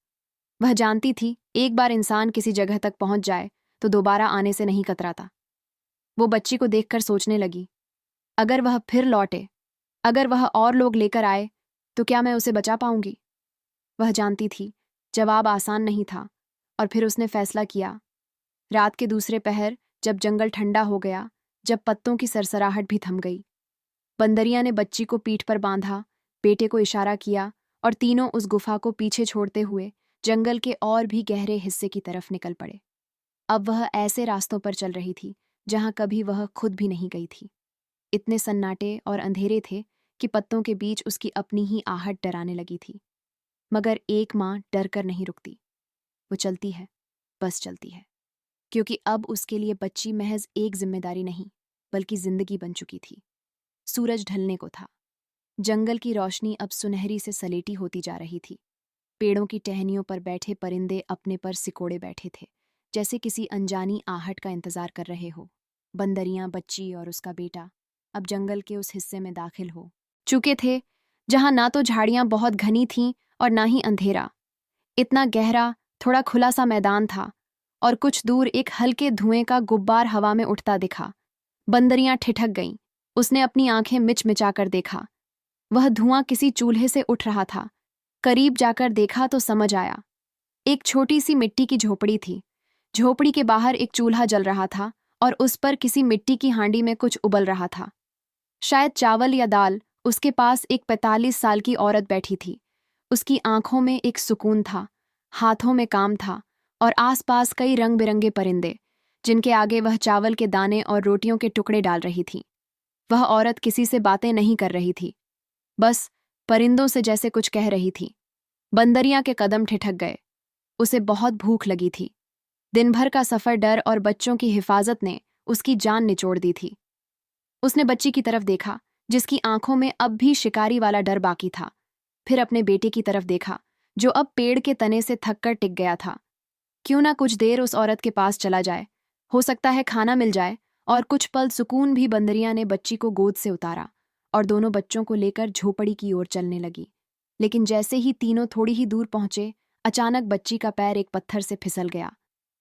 वह जानती थी एक बार इंसान किसी जगह तक पहुंच जाए तो दोबारा आने से नहीं कतराता। वो बच्ची को देखकर सोचने लगी, अगर वह फिर लौटे, अगर वह और लोग लेकर आए, तो क्या मैं उसे बचा पाऊंगी? वह जानती थी जवाब आसान नहीं था, और फिर उसने फैसला किया। रात के दूसरे पहर, जब जंगल ठंडा हो गया, जब पत्तों की सरसराहट भी थम गई, बंदरिया ने बच्ची को पीठ पर बांधा, बेटे को इशारा किया, और तीनों उस गुफा को पीछे छोड़ते हुए जंगल के और भी गहरे हिस्से की तरफ निकल पड़े। अब वह ऐसे रास्तों पर चल रही थी जहां कभी वह खुद भी नहीं गई थी। इतने सन्नाटे और अंधेरे थे कि पत्तों के बीच उसकी अपनी ही आहट डराने लगी थी। मगर एक माँ डर कर नहीं रुकती। वो चलती है, बस चलती है, क्योंकि अब उसके लिए बच्ची महज एक जिम्मेदारी नहीं, बल्कि जिंदगी बन चुकी थी। सूरज ढलने को था। जंगल की रोशनी अब सुनहरी से सलेटी होती जा रही थी। पेड़ों की टहनियों पर बैठे परिंदे अपने पर सिकोड़े बैठे थे, जैसे किसी अनजानी आहट का इंतजार कर रहे हो। बंदरियां, बच्ची और उसका बेटा अब जंगल के उस हिस्से में दाखिल हो चुके थे जहां ना तो झाड़ियां बहुत घनी थीं और ना ही अंधेरा। इतना गहरा, थोड़ा खुला सा मैदान था, और कुछ दूर एक हल्के धुएं का गुब्बार हवा में उठता दिखा। बंदरियां ठिठक गईं। उसने अपनी आंखें मिचमिचाकर देखा। वह धुआं किसी चूल्हे से उठ रहा था। करीब जाकर देखा तो समझ आया। एक छोटी सी मिट्टी की झोपड़ी थी। झोपड़ी के बाहर एक चूल्हा जल रहा था, और उस पर किसी मिट्टी की हांडी में कुछ उबल रहा था, शायद चावल या दाल। उसके पास एक 45 साल की औरत बैठी थी। उसकी आंखों में एक सुकून था, हाथों में काम था, और आसपास कई रंग बिरंगे परिंदे, जिनके आगे वह चावल के दाने और रोटियों के टुकड़े डाल रही थी। वह औरत किसी से बातें नहीं कर रही थी, बस परिंदों से जैसे कुछ कह रही थी। बंदरियां के कदम ठिठक गए। उसे बहुत भूख लगी थी। दिन भर का सफर, डर और बच्चों की हिफाजत ने उसकी जान निचोड़ दी थी। उसने बच्ची की तरफ देखा, जिसकी आंखों में अब भी शिकारी वाला डर बाकी था। फिर अपने बेटे की तरफ देखा, जो अब पेड़ के तने से थककर टिक गया था। क्यों ना कुछ देर उस औरत के पास चला जाए, हो सकता है खाना मिल जाए। और कुछ पल सुकून भी बंदरिया ने बच्ची को गोद से उतारा और दोनों बच्चों को लेकर झोपड़ी की ओर चलने लगी। लेकिन जैसे ही तीनों थोड़ी ही दूर पहुंचे, अचानक बच्ची का पैर एक पत्थर से फिसल गया।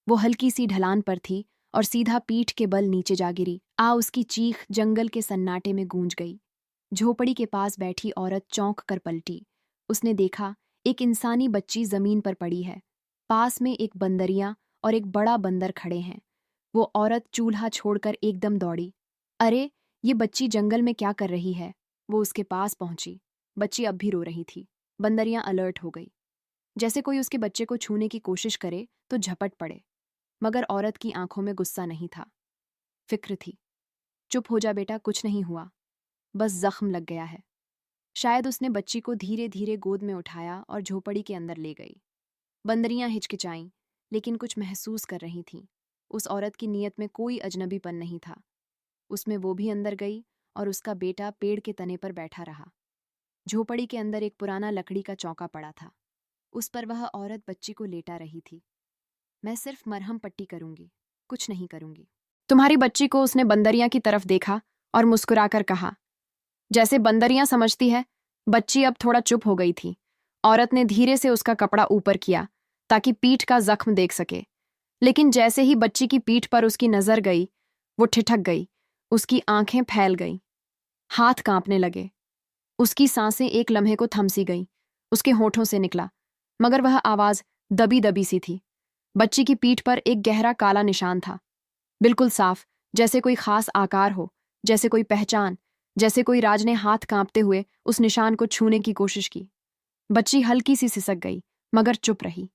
वो हल्की सी ढलान पर थी और सीधा पीठ के बल नीचे जा गिरी। उसकी चीख जंगल के सन्नाटे में गूंज गई। झोपड़ी के पास बैठी औरत चौंक कर पलटी। उसने देखा, एक इंसानी बच्ची जमीन पर पड़ी है। पास में एक बंदरिया और एक बड़ा बंदर खड़े हैं। वो औरत चूल्हा छोड़कर एकदम दौड़ी। अरे, ये बच्ची जंगल में क्या कर रही है? वो उसके पास पहुंची। बच्ची अब भी रो रही थी। बंदरिया अलर्ट हो गई, जैसे कोई उसके बच्चे को छूने की कोशिश करे तो झपट पड़े। मगर औरत की आंखों में गुस्सा नहीं था, फिक्र थी। चुप हो जा बेटा, कुछ नहीं हुआ, बस जख्म लग गया है। शायद उसने बच्ची को धीरे धीरे गोद में उठाया और झोपड़ी के अंदर ले गई। बंदरियां हिचकिचाईं, लेकिन कुछ महसूस कर रही थीं। उस औरत की नीयत में कोई अजनबीपन नहीं था। उसमें वो भी अंदर गई और उसका बेटा पेड़ के तने पर बैठा रहा। झोपड़ी के अंदर एक पुराना लकड़ी का चौका पड़ा था। उस पर वह औरत बच्ची को लेटा रही थी। मैं सिर्फ मरहम पट्टी करूंगी, कुछ नहीं करूंगी। तुम्हारी बच्ची को उसने बंदरियां की तरफ देखा और मुस्कुराकर कहा। जैसे बंदरियां समझती है, बच्ची अब थोड़ा चुप हो गई थी। औरत ने धीरे से उसका कपड़ा ऊपर किया ताकि पीठ का जख्म देख सके। लेकिन जैसे ही बच्ची की पीठ पर उसकी नजर गई, वो ठिठक गई। उसकी आंखें फैल गईं, हाथ कांपने लगे। उसकी सांसें एक लम्हे को थमसी गईं। उसके होठों से निकला, मगर वह आवाज दबी दबी सी थी। बच्ची की पीठ पर एक गहरा काला निशान था, बिल्कुल साफ, जैसे कोई खास आकार हो, जैसे कोई पहचान, जैसे कोई राज ने हाथ कांपते हुए उस निशान को छूने की कोशिश की। बच्ची हल्की सी सिसक गई, मगर चुप रही।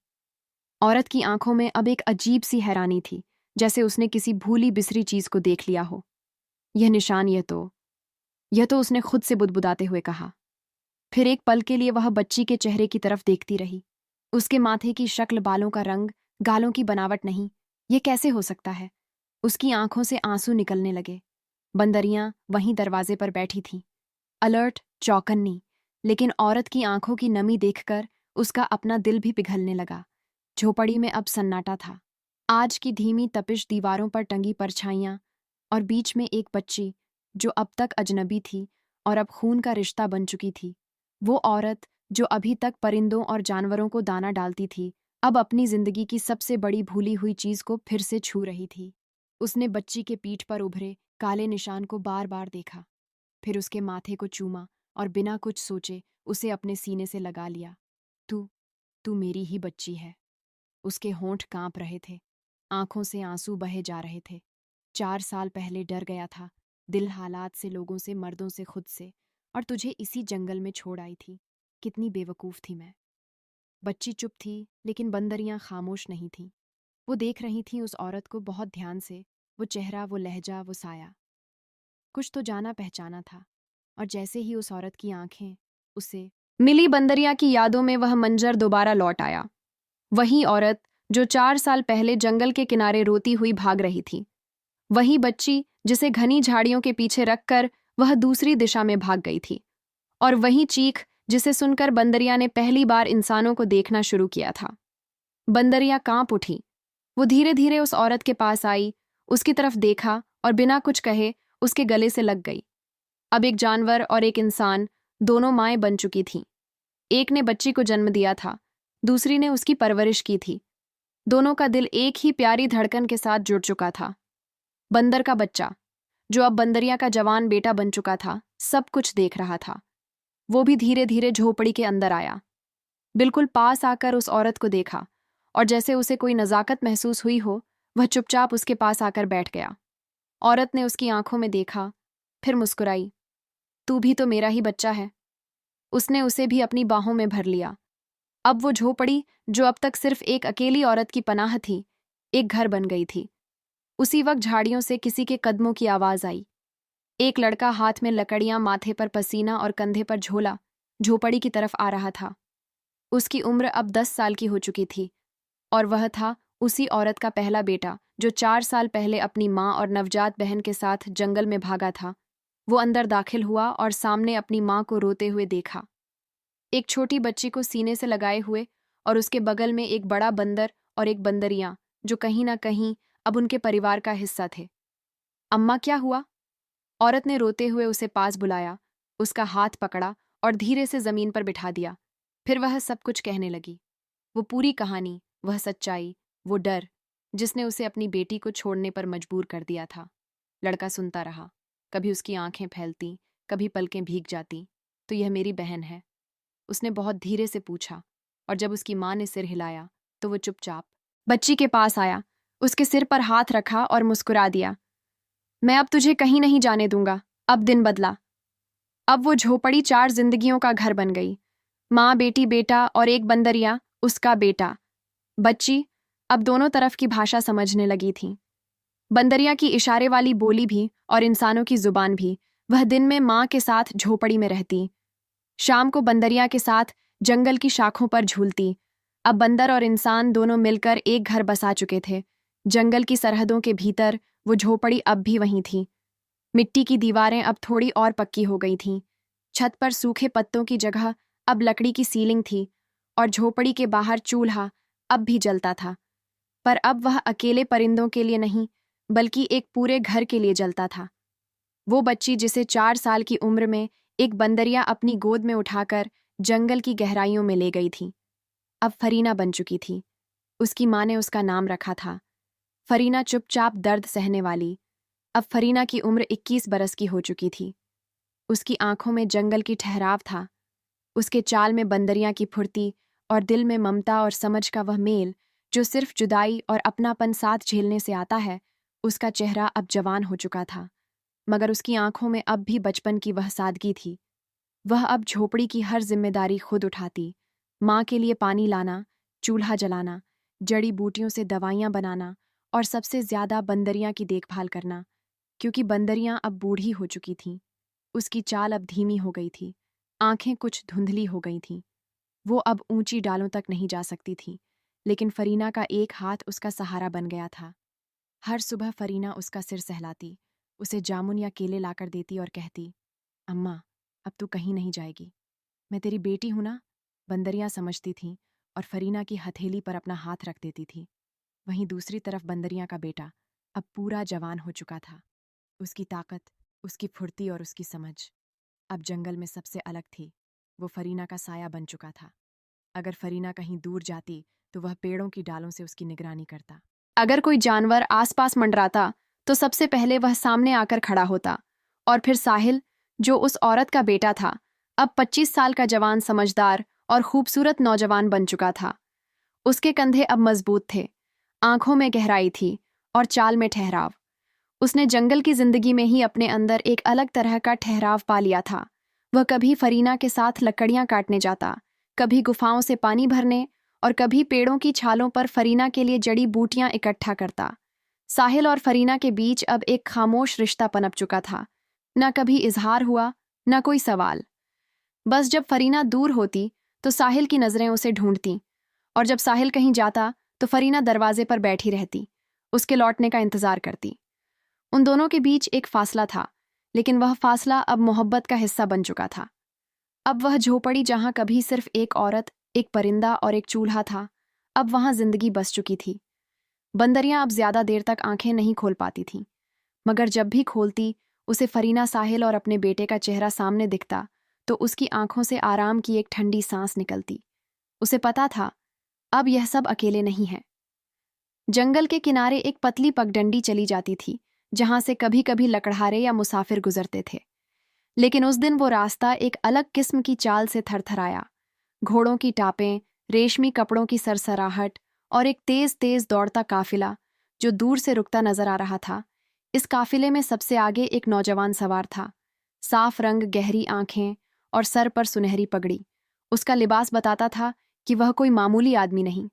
औरत की आंखों में अब एक अजीब सी हैरानी थी, जैसे उसने किसी भूली बिसरी चीज को देख लिया हो। यह निशान, यह तो उसने खुद से बुदबुदाते हुए कहा। फिर एक पल के लिए वह बच्ची के चेहरे की तरफ देखती रही। उसके माथे की शक्ल, बालों का रंग, गालों की बनावट नहीं, ये कैसे हो सकता है? उसकी आंखों से आंसू निकलने लगे। बंदरियां वहीं दरवाजे पर बैठी थीं, अलर्ट, चौकन्नी। लेकिन औरत की आंखों की नमी देखकर उसका अपना दिल भी पिघलने लगा। झोपड़ी में अब सन्नाटा था। आज की धीमी तपिश, दीवारों पर टंगी परछाइयां, और बीच में एक बच्ची जो अब तक अजनबी थी और अब खून का रिश्ता बन चुकी थी। वो औरत जो अभी तक परिंदों और जानवरों को दाना डालती थी, अब अपनी जिंदगी की सबसे बड़ी भूली हुई चीज को फिर से छू रही थी। उसने बच्ची के पीठ पर उभरे काले निशान को बार बार देखा। फिर उसके माथे को चूमा और बिना कुछ सोचे उसे अपने सीने से लगा लिया। तू तू मेरी ही बच्ची है। उसके होंठ कांप रहे थे, आंखों से आंसू बहे जा रहे थे। 4 साल पहले डर गया था, दिल हालात से, लोगों से, मर्दों से, खुद से, और तुझे इसी जंगल में छोड़ आई थी। कितनी बेवकूफ थी मैं। बच्ची चुप थी, लेकिन बंदरियां खामोश नहीं थीं। वो देख रही थीं उस औरत को बहुत ध्यान से, वो चेहरा, वो लहजा, वो साया। कुछ तो जाना पहचाना था। और जैसे ही उस औरत की आंखें उसे मिली, बंदरिया की यादों में वह मंजर दोबारा लौट आया। वही औरत जो 4 साल पहले जंगल के किनारे रोती हुई भाग रही थी। वही बच्ची जिसे घनी झाड़ियों के पीछे रखकर वह दूसरी दिशा में भाग गई थी। और वही चीख जिसे सुनकर बंदरिया ने पहली बार इंसानों को देखना शुरू किया था। बंदरिया कांप उठी। वो धीरे धीरे उस औरत के पास आई, उसकी तरफ देखा और बिना कुछ कहे उसके गले से लग गई। अब एक जानवर और एक इंसान, दोनों माएं बन चुकी थीं। एक ने बच्ची को जन्म दिया था, दूसरी ने उसकी परवरिश की थी। दोनों का दिल एक ही प्यारी धड़कन के साथ जुड़ चुका था। बंदर का बच्चा, जो अब बंदरिया का जवान बेटा बन चुका था, सब कुछ देख रहा था। वो भी धीरे धीरे झोपड़ी के अंदर आया, बिल्कुल पास आकर उस औरत को देखा, और जैसे उसे कोई नज़ाकत महसूस हुई हो, वह चुपचाप उसके पास आकर बैठ गया। औरत ने उसकी आंखों में देखा, फिर मुस्कुराई। तू भी तो मेरा ही बच्चा है। उसने उसे भी अपनी बाहों में भर लिया। अब वो झोपड़ी, जो अब तक सिर्फ एक अकेली औरत की पनाह थी, एक घर बन गई थी। उसी वक्त झाड़ियों से किसी के कदमों की आवाज आई। एक लड़का, हाथ में लकड़ियां, माथे पर पसीना और कंधे पर झोला, झोपड़ी की तरफ आ रहा था। उसकी उम्र अब 10 साल की हो चुकी थी, और वह था उसी औरत का पहला बेटा, जो 4 साल पहले अपनी माँ और नवजात बहन के साथ जंगल में भागा था। वो अंदर दाखिल हुआ और सामने अपनी माँ को रोते हुए देखा, एक छोटी बच्ची को सीने से लगाए हुए, और उसके बगल में एक बड़ा बंदर और एक बंदरियां, जो कहीं ना कहीं अब उनके परिवार का हिस्सा थे। अम्मा, क्या हुआ? औरत ने रोते हुए उसे पास बुलाया, उसका हाथ पकड़ा और धीरे से जमीन पर बिठा दिया। फिर वह सब कुछ कहने लगी, वो पूरी कहानी, वह सच्चाई, वो डर जिसने उसे अपनी बेटी को छोड़ने पर मजबूर कर दिया था। लड़का सुनता रहा, कभी उसकी आंखें फैलती, कभी पलकें भीग जाती। तो यह मेरी बहन है, उसने बहुत धीरे से पूछा, और जब उसकी माँ ने सिर हिलाया तो वो चुपचाप बच्ची के पास आया, उसके सिर पर हाथ रखा और मुस्कुरा दिया। मैं अब तुझे कहीं नहीं जाने दूंगा। अब दिन बदला। अब वो झोपड़ी 4 जिंदगियों का घर बन गई। माँ, बेटी, बेटा और एक बंदरिया, उसका बेटा। बच्ची अब दोनों तरफ की भाषा समझने लगी थी, बंदरिया की इशारे वाली बोली भी और इंसानों की जुबान भी। वह दिन में माँ के साथ झोपड़ी में रहती, शाम को बंदरिया के साथ जंगल की शाखों पर झूलती। अब बंदर और इंसान दोनों मिलकर एक घर बसा चुके थे। जंगल की सरहदों के भीतर वो झोपड़ी अब भी वहीं थी। मिट्टी की दीवारें अब थोड़ी और पक्की हो गई थीं। छत पर सूखे पत्तों की जगह अब लकड़ी की सीलिंग थी, और झोपड़ी के बाहर चूल्हा अब भी जलता था। पर अब वह अकेले परिंदों के लिए नहीं, बल्कि एक पूरे घर के लिए जलता था। वो बच्ची जिसे 4 साल की उम्र में एक बंदरिया अपनी गोद में उठाकर जंगल की गहराइयों में ले गई थी, अब फरीना बन चुकी थी। उसकी माँ ने उसका नाम रखा था फरीना, चुपचाप दर्द सहने वाली। अब फरीना की उम्र 21 बरस की हो चुकी थी। उसकी आंखों में जंगल की ठहराव था, उसके चाल में बंदरियां की फुर्ती, और दिल में ममता और समझ का वह मेल जो सिर्फ जुदाई और अपनापन साथ झेलने से आता है। उसका चेहरा अब जवान हो चुका था, मगर उसकी आंखों में अब भी बचपन की वह सादगी थी। वह अब झोपड़ी की हर जिम्मेदारी खुद उठाती, माँ के लिए पानी लाना, चूल्हा जलाना, जड़ी बूटियों से दवाइयाँ बनाना, और सबसे ज्यादा बंदरियां की देखभाल करना, क्योंकि बंदरियां अब बूढ़ी हो चुकी थीं। उसकी चाल अब धीमी हो गई थी, आंखें कुछ धुंधली हो गई थीं। वो अब ऊंची डालों तक नहीं जा सकती थी, लेकिन फरीना का एक हाथ उसका सहारा बन गया था। हर सुबह फरीना उसका सिर सहलाती, उसे जामुन या केले लाकर देती और कहती, अम्मा, अब तू कहीं नहीं जाएगी, मैं तेरी बेटी हूं ना। बंदरियां समझती थीं और फरीना की हथेली पर अपना हाथ रख देती थी। वहीं दूसरी तरफ बंदरियां का बेटा अब पूरा जवान हो चुका था। उसकी ताकत, उसकी फुर्ती और उसकी समझ अब जंगल में सबसे अलग थी। वो फरीना का साया बन चुका था। अगर फरीना कहीं दूर जाती तो वह पेड़ों की डालों से उसकी निगरानी करता। अगर कोई जानवर आसपास मंडराता तो सबसे पहले वह सामने आकर खड़ा होता, और फिर साहिल, जो उस औरत का बेटा था, अब 25 साल का जवान समझदार और खूबसूरत नौजवान बन चुका था। उसके कंधे अब मजबूत थे, आंखों में गहराई थी और चाल में ठहराव। उसने जंगल की जिंदगी में ही अपने अंदर एक अलग तरह का ठहराव पा लिया था। वह कभी फरीना के साथ लकड़ियां काटने जाता, कभी गुफाओं से पानी भरने और कभी पेड़ों की छालों पर फरीना के लिए जड़ी बूटियां इकट्ठा करता। साहिल और फरीना के बीच अब एक खामोश रिश्ता पनप चुका था। न कभी इजहार हुआ, न कोई सवाल। बस जब फरीना दूर होती तो साहिल की नजरें उसे ढूंढती, और जब साहिल कहीं जाता तो फरीना दरवाजे पर बैठी रहती, उसके लौटने का इंतजार करती। उन दोनों के बीच एक फासला था, लेकिन वह फासला अब मोहब्बत का हिस्सा बन चुका था। अब वह झोपड़ी जहां कभी सिर्फ एक औरत, एक परिंदा और एक चूल्हा था, अब वहां जिंदगी बस चुकी थी। बंदरियां अब ज्यादा देर तक आंखें नहीं खोल पाती थीं, मगर जब भी खोलती उसे फरीना, साहिल और अपने बेटे का चेहरा सामने दिखता तो उसकी आंखों से आराम की एक ठंडी सांस निकलती। उसे पता था अब यह सब अकेले नहीं है। जंगल के किनारे एक पतली पगडंडी चली जाती थी, जहां से कभी कभी लकड़हारे या मुसाफिर गुजरते थे। लेकिन उस दिन वो रास्ता एक अलग किस्म की चाल से थरथराया। घोड़ों की टापें, रेशमी कपड़ों की सरसराहट और एक तेज तेज दौड़ता काफिला जो दूर से रुकता नजर आ रहा था। इस काफिले में सबसे आगे एक नौजवान सवार था, साफ रंग, गहरी आंखें और सर पर सुनहरी पगड़ी। उसका लिबास बताता था कि वह कोई मामूली आदमी नहीं।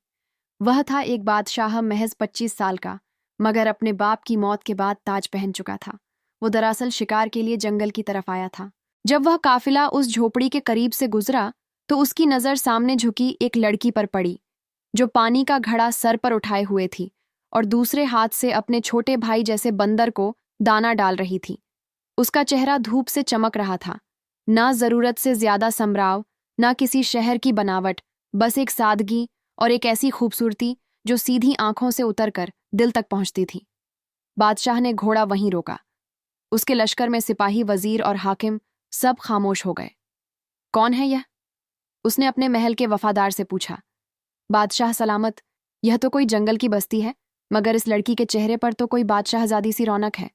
वह था एक बादशाह, महज 25 साल का, मगर अपने बाप की मौत के बाद ताज पहन चुका था। वो दरअसल शिकार के लिए जंगल की तरफ आया था। जब वह काफिला उस झोपड़ी के करीब से गुजरा तो उसकी नजर सामने झुकी एक लड़की पर पड़ी, जो पानी का घड़ा सर पर उठाए हुए थी और दूसरे हाथ से अपने छोटे भाई जैसे बंदर को दाना डाल रही थी। उसका चेहरा धूप से चमक रहा था, ना जरूरत से ज्यादा समराव, ना किसी शहर की बनावट, बस एक सादगी और एक ऐसी खूबसूरती जो सीधी आंखों से उतरकर दिल तक पहुंचती थी। बादशाह ने घोड़ा वहीं रोका। उसके लश्कर में सिपाही, वजीर और हाकिम सब खामोश हो गए। कौन है यह? उसने अपने महल के वफादार से पूछा। बादशाह सलामत, यह तो कोई जंगल की बस्ती है, मगर इस लड़की के चेहरे पर तो कोई बादशाहजादी सी रौनक है।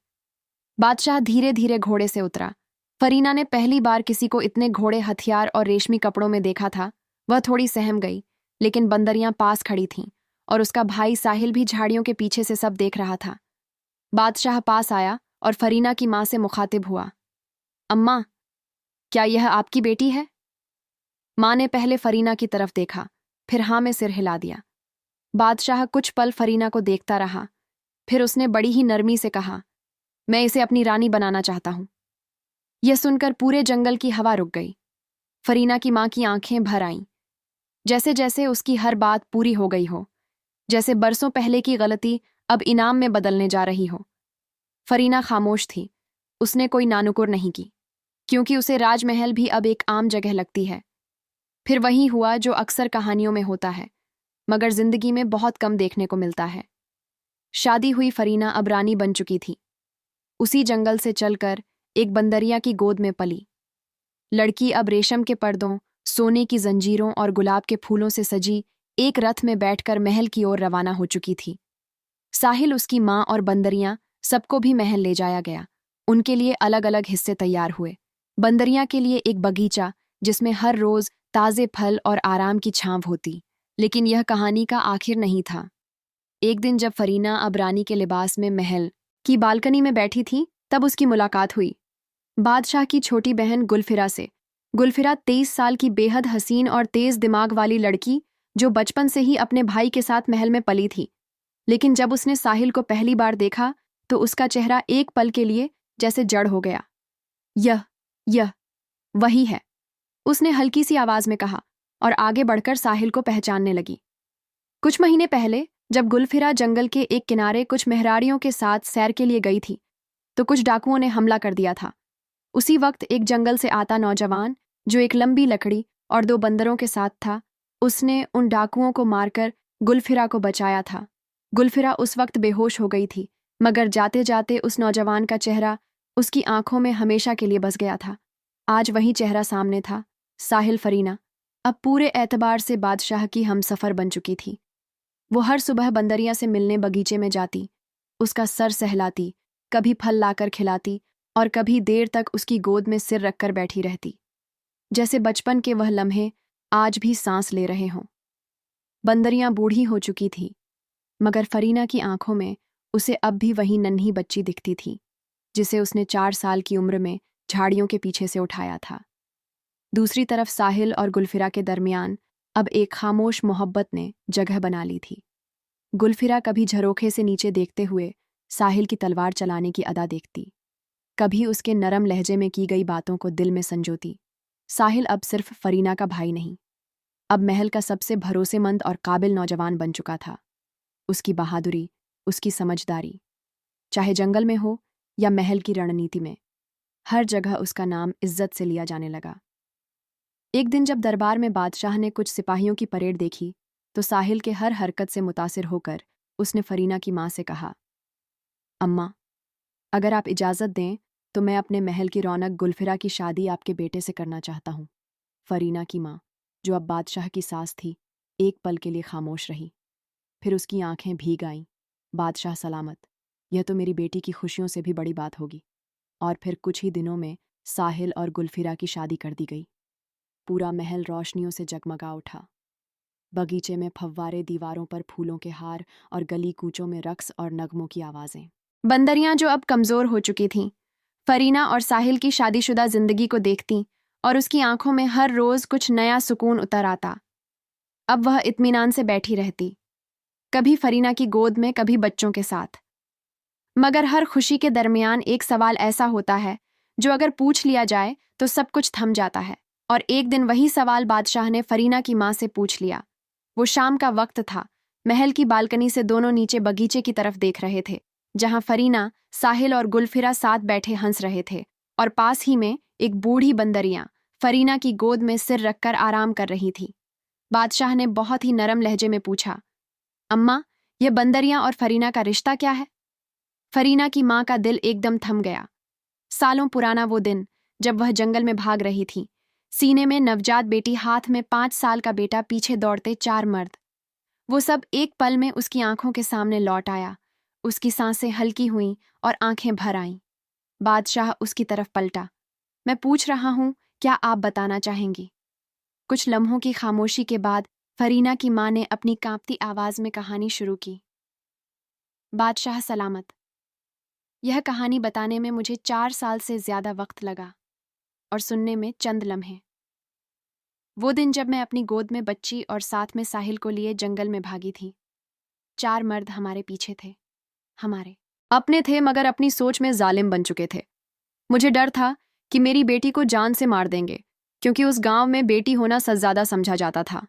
बादशाह धीरे धीरे घोड़े से उतरा। फरीना ने पहली बार किसी को इतने घोड़े, हथियार और रेशमी कपड़ों में देखा था। वह थोड़ी सहम गई, लेकिन बंदरियां पास खड़ी थीं और उसका भाई साहिल भी झाड़ियों के पीछे से सब देख रहा था। बादशाह पास आया और फरीना की मां से मुखातिब हुआ। अम्मा, क्या यह आपकी बेटी है? मां ने पहले फरीना की तरफ देखा, फिर हाँ में सिर हिला दिया। बादशाह कुछ पल फरीना को देखता रहा, फिर उसने बड़ी ही नरमी से कहा, मैं इसे अपनी रानी बनाना चाहता हूं। यह सुनकर पूरे जंगल की हवा रुक गई। फरीना की मां की आंखें भर आईं, जैसे जैसे उसकी हर बात पूरी हो गई हो, जैसे बरसों पहले की गलती अब इनाम में बदलने जा रही हो। फरीना खामोश थी। उसने कोई नानुकुर नहीं की, क्योंकि उसे राजमहल भी अब एक आम जगह लगती है। फिर वही हुआ जो अक्सर कहानियों में होता है, मगर जिंदगी में बहुत कम देखने को मिलता है। शादी हुई फरीना अब रानी बन चुकी थी। उसी जंगल से चलकर एक बंदरिया की गोद में पली। लड़की अब रेशम के पर्दों, सोने की जंजीरों और गुलाब के फूलों से सजी एक रथ में बैठकर महल की ओर रवाना हो चुकी थी। साहिल, उसकी मां और बंदरियां सबको भी महल ले जाया गया। उनके लिए अलग अलग हिस्से तैयार हुए। बंदरियां के लिए एक बगीचा जिसमें हर रोज ताजे फल और आराम की छांव होती। लेकिन यह कहानी का आखिर नहीं था। एक दिन जब फरीना अब रानी के लिबास में महल की बालकनी में बैठी थी, तब उसकी मुलाकात हुई बादशाह की छोटी बहन गुलफिरा से। गुलफिरा 23 साल की बेहद हसीन और तेज दिमाग वाली लड़की, जो बचपन से ही अपने भाई के साथ महल में पली थी। लेकिन जब उसने साहिल को पहली बार देखा तो उसका चेहरा एक पल के लिए जैसे जड़ हो गया। यह वही है, उसने हल्की सी आवाज में कहा और आगे बढ़कर साहिल को पहचानने लगी। कुछ महीने पहले जब गुलफिरा जंगल के एक किनारे कुछ मेहरारियों के साथ सैर के लिए गई थी, तो कुछ डाकुओं ने हमला कर दिया था। उसी वक्त एक जंगल से आता नौजवान, जो एक लंबी लकड़ी और 2 बंदरों के साथ था, उसने उन डाकुओं को मारकर गुलफिरा को बचाया था। गुलफिरा उस वक्त बेहोश हो गई थी, मगर जाते जाते उस नौजवान का चेहरा उसकी आंखों में हमेशा के लिए बस गया था। आज वही चेहरा सामने था। साहिल, फरीना अब पूरे एतबार से बादशाह की हमसफर बन चुकी थी। वो हर सुबह बंदरिया से मिलने बगीचे में जाती, उसका सर सहलाती, कभी फल लाकर खिलाती और कभी देर तक उसकी गोद में सिर रखकर बैठी रहती, जैसे बचपन के वह लम्हे आज भी सांस ले रहे हों। बंदरियां बूढ़ी हो चुकी थी, मगर फरीना की आंखों में उसे अब भी वही नन्ही बच्ची दिखती थी जिसे उसने 4 साल की उम्र में झाड़ियों के पीछे से उठाया था। दूसरी तरफ साहिल और गुलफिरा के दरमियान अब एक खामोश मोहब्बत ने जगह बना ली थी। गुलफिरा कभी झरोखे से नीचे देखते हुए साहिल की तलवार चलाने की अदा देखती, कभी उसके नरम लहजे में की गई बातों को दिल में संजोती। साहिल अब सिर्फ फरीना का भाई नहीं, अब महल का सबसे भरोसेमंद और काबिल नौजवान बन चुका था। उसकी बहादुरी, उसकी समझदारी, चाहे जंगल में हो या महल की रणनीति में, हर जगह उसका नाम इज्जत से लिया जाने लगा। एक दिन जब दरबार में बादशाह ने कुछ सिपाहियों की परेड देखी तो साहिल के हर हरकत से मुतासिर होकर उसने फरीना की माँ से कहा, अम्मा, अगर आप इजाज़त दें तो मैं अपने महल की रौनक गुलफिरा की शादी आपके बेटे से करना चाहता हूँ। फरीना की माँ, जो अब बादशाह की सास थी, एक पल के लिए खामोश रही। फिर उसकी आंखें भीग आईं। बादशाह सलामत, यह तो मेरी बेटी की खुशियों से भी बड़ी बात होगी। और फिर कुछ ही दिनों में साहिल और गुलफिरा की शादी कर दी गई। पूरा महल रोशनियों से जगमगा उठा। बगीचे में फव्वारे, दीवारों पर फूलों के हार और गली कूचों में रक्स और नगमों की आवाजें। बंदरियां जो अब कमजोर हो चुकी थीं, फरीना और साहिल की शादीशुदा जिंदगी को देखती और उसकी आंखों में हर रोज कुछ नया सुकून उतर आता। अब वह इत्मीनान से बैठी रहती, कभी फरीना की गोद में, कभी बच्चों के साथ। मगर हर खुशी के दरमियान एक सवाल ऐसा होता है जो अगर पूछ लिया जाए तो सब कुछ थम जाता है। और एक दिन वही सवाल बादशाह ने फरीना की माँ से पूछ लिया। वो शाम का वक्त था। महल की बालकनी से दोनों नीचे बगीचे की तरफ देख रहे थे, जहां फरीना, साहिल और गुलफिरा साथ बैठे हंस रहे थे, और पास ही में एक बूढ़ी बंदरियां फरीना की गोद में सिर रखकर आराम कर रही थी। बादशाह ने बहुत ही नरम लहजे में पूछा, अम्मा, यह बंदरियां और फरीना का रिश्ता क्या है? फरीना की माँ का दिल एकदम थम गया। सालों पुराना वो दिन जब वह जंगल में भाग रही थी, सीने में नवजात बेटी, हाथ में 5 साल का बेटा, पीछे दौड़ते 4 मर्द। वो सब एक पल में उसकी आंखों के सामने लौट आया। उसकी सांसें हल्की हुईं और आंखें भर आईं। बादशाह उसकी तरफ पलटा, मैं पूछ रहा हूं, क्या आप बताना चाहेंगी? कुछ लम्हों की खामोशी के बाद फरीना की माँ ने अपनी कांपती आवाज में कहानी शुरू की। बादशाह सलामत, यह कहानी बताने में मुझे 4 साल से ज्यादा वक्त लगा और सुनने में चंद लम्हे। वो दिन जब मैं अपनी गोद में बच्ची और साथ में साहिल को लिए जंगल में भागी थी। 4 मर्द हमारे पीछे थे, हमारे अपने थे, मगर अपनी सोच में जालिम बन चुके थे। मुझे डर था कि मेरी बेटी को जान से मार देंगे, क्योंकि उस गांव में बेटी होना सज्जादा समझा जाता था।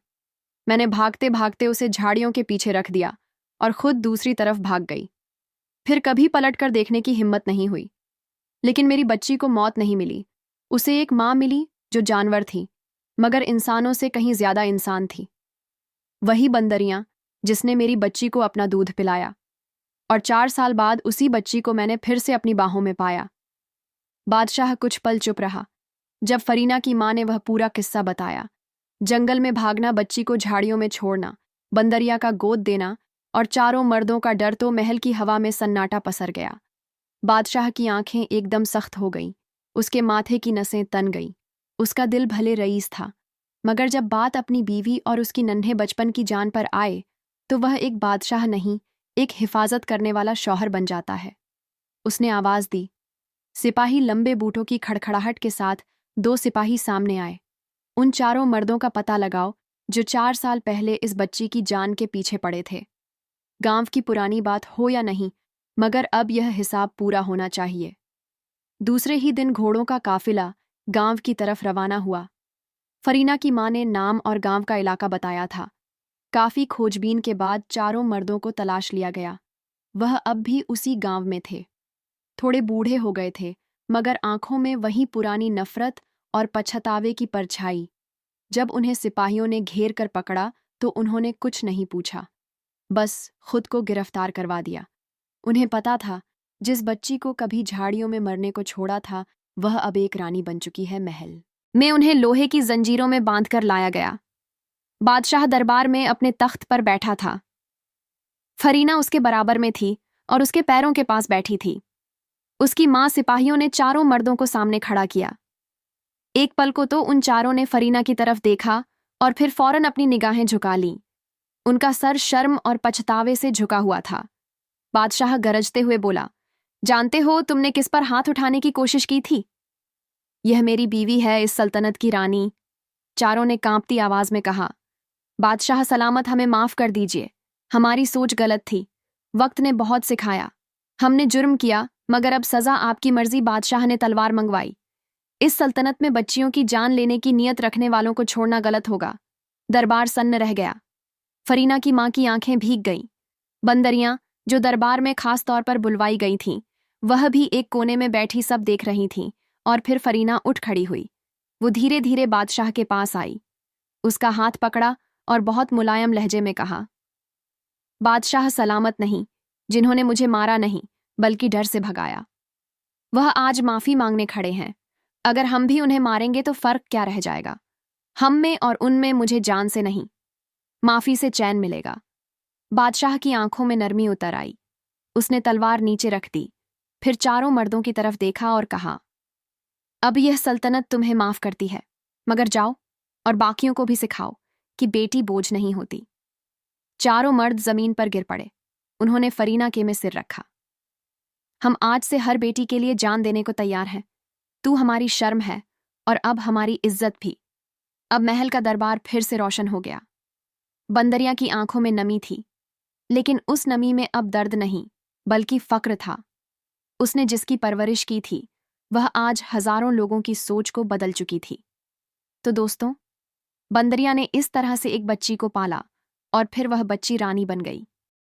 मैंने भागते भागते उसे झाड़ियों के पीछे रख दिया और खुद दूसरी तरफ भाग गई। फिर कभी पलटकर देखने की हिम्मत नहीं हुई। लेकिन मेरी बच्ची को मौत नहीं मिली। उसे एक माँ मिली जो जानवर थी, मगर इंसानों से कहीं ज्यादा इंसान थी। वही बंदरियां जिसने मेरी बच्ची को अपना दूध पिलाया, और 4 साल बाद उसी बच्ची को मैंने फिर से अपनी बाहों में पाया। बादशाह कुछ पल चुप रहा। जब फरीना की माँ ने वह पूरा किस्सा बताया, जंगल में भागना, बच्ची को झाड़ियों में छोड़ना, बंदरिया का गोद देना और 4 मर्दों का डर, तो महल की हवा में सन्नाटा पसर गया। बादशाह की आंखें एकदम सख्त हो गईं, उसके माथे की नसें तन गईं। उसका दिल भले रईस था, मगर जब बात अपनी बीवी और उसकी नन्हे बचपन की जान पर आए तो वह एक बादशाह नहीं, एक हिफाजत करने वाला शौहर बन जाता है। उसने आवाज दी। सिपाही लंबे बूटों की खड़खड़ाहट के साथ 2 सिपाही सामने आए। उन 4 मर्दों का पता लगाओ जो 4 साल पहले इस बच्ची की जान के पीछे पड़े थे। गांव की पुरानी बात हो या नहीं, मगर अब यह हिसाब पूरा होना चाहिए। दूसरे ही दिन घोड़ों का काफिला गांव की तरफ रवाना हुआ। फरीना की माँ ने नाम और गांव का इलाका बताया था। काफी खोजबीन के बाद 4 मर्दों को तलाश लिया गया। वह अब भी उसी गांव में थे। थोड़े बूढ़े हो गए थे, मगर आंखों में वही पुरानी नफरत और पछतावे की परछाई। जब उन्हें सिपाहियों ने घेर कर पकड़ा तो उन्होंने कुछ नहीं पूछा, बस खुद को गिरफ्तार करवा दिया। उन्हें पता था, जिस बच्ची को कभी झाड़ियों में मरने को छोड़ा था, वह अब एक रानी बन चुकी है महल में। उन्हें लोहे की जंजीरों में बांधकर लाया गया। बादशाह दरबार में अपने तख्त पर बैठा था। फरीना उसके बराबर में थी और उसके पैरों के पास बैठी थी। उसकी माँ सिपाहियों ने चारों मर्दों को सामने खड़ा किया। एक पल को तो उन चारों ने फरीना की तरफ देखा और फिर फौरन अपनी निगाहें झुका लीं। उनका सर शर्म और पछतावे से झुका हुआ था। बादशाह गरजते हुए बोला, जानते हो तुमने किस पर हाथ उठाने की कोशिश की थी? यह मेरी बीवी है, इस सल्तनत की रानी। चारों ने कांपती आवाज में कहा। बादशाह सलामत, हमें माफ कर दीजिए, हमारी सोच गलत थी। वक्त ने बहुत सिखाया। हमने जुर्म किया, मगर अब सजा आपकी मर्जी। बादशाह ने तलवार मंगवाई। इस सल्तनत में बच्चियों की जान लेने की नीयत रखने वालों को छोड़ना गलत होगा। दरबार सन्न रह गया। फरीना की मां की आंखें भीग गईं। बंदरियां, जो दरबार में खास तौर पर बुलवाई गई थीं, वह भी एक कोने में बैठी सब देख रही थीं। और फिर फरीना उठ खड़ी हुई। वो धीरे धीरे बादशाह के पास आई, उसका हाथ पकड़ा और बहुत मुलायम लहजे में कहा, बादशाह सलामत नहीं, जिन्होंने मुझे मारा नहीं बल्कि डर से भगाया, वह आज माफी मांगने खड़े हैं। अगर हम भी उन्हें मारेंगे तो फर्क क्या रह जाएगा? हम में और उनमें मुझे जान से नहीं, माफी से चैन मिलेगा। बादशाह की आंखों में नरमी उतर आई। उसने तलवार नीचे रख दी, फिर चारों मर्दों की तरफ देखा और कहा, अब यह सल्तनत तुम्हें माफ करती है, मगर जाओ और बाकियों को भी सिखाओ कि बेटी बोझ नहीं होती। चारों मर्द जमीन पर गिर पड़े। उन्होंने फरीना के में सिर रखा। हम आज से हर बेटी के लिए जान देने को तैयार हैं। तू हमारी शर्म है और अब हमारी इज्जत भी। अब महल का दरबार फिर से रोशन हो गया। बंदरिया की आंखों में नमी थी, लेकिन उस नमी में अब दर्द नहीं बल्कि फक्र था। उसने जिसकी परवरिश की थी वह आज हजारों लोगों की सोच को बदल चुकी थी। तो दोस्तों, बंदरिया ने इस तरह से एक बच्ची को पाला और फिर वह बच्ची रानी बन गई।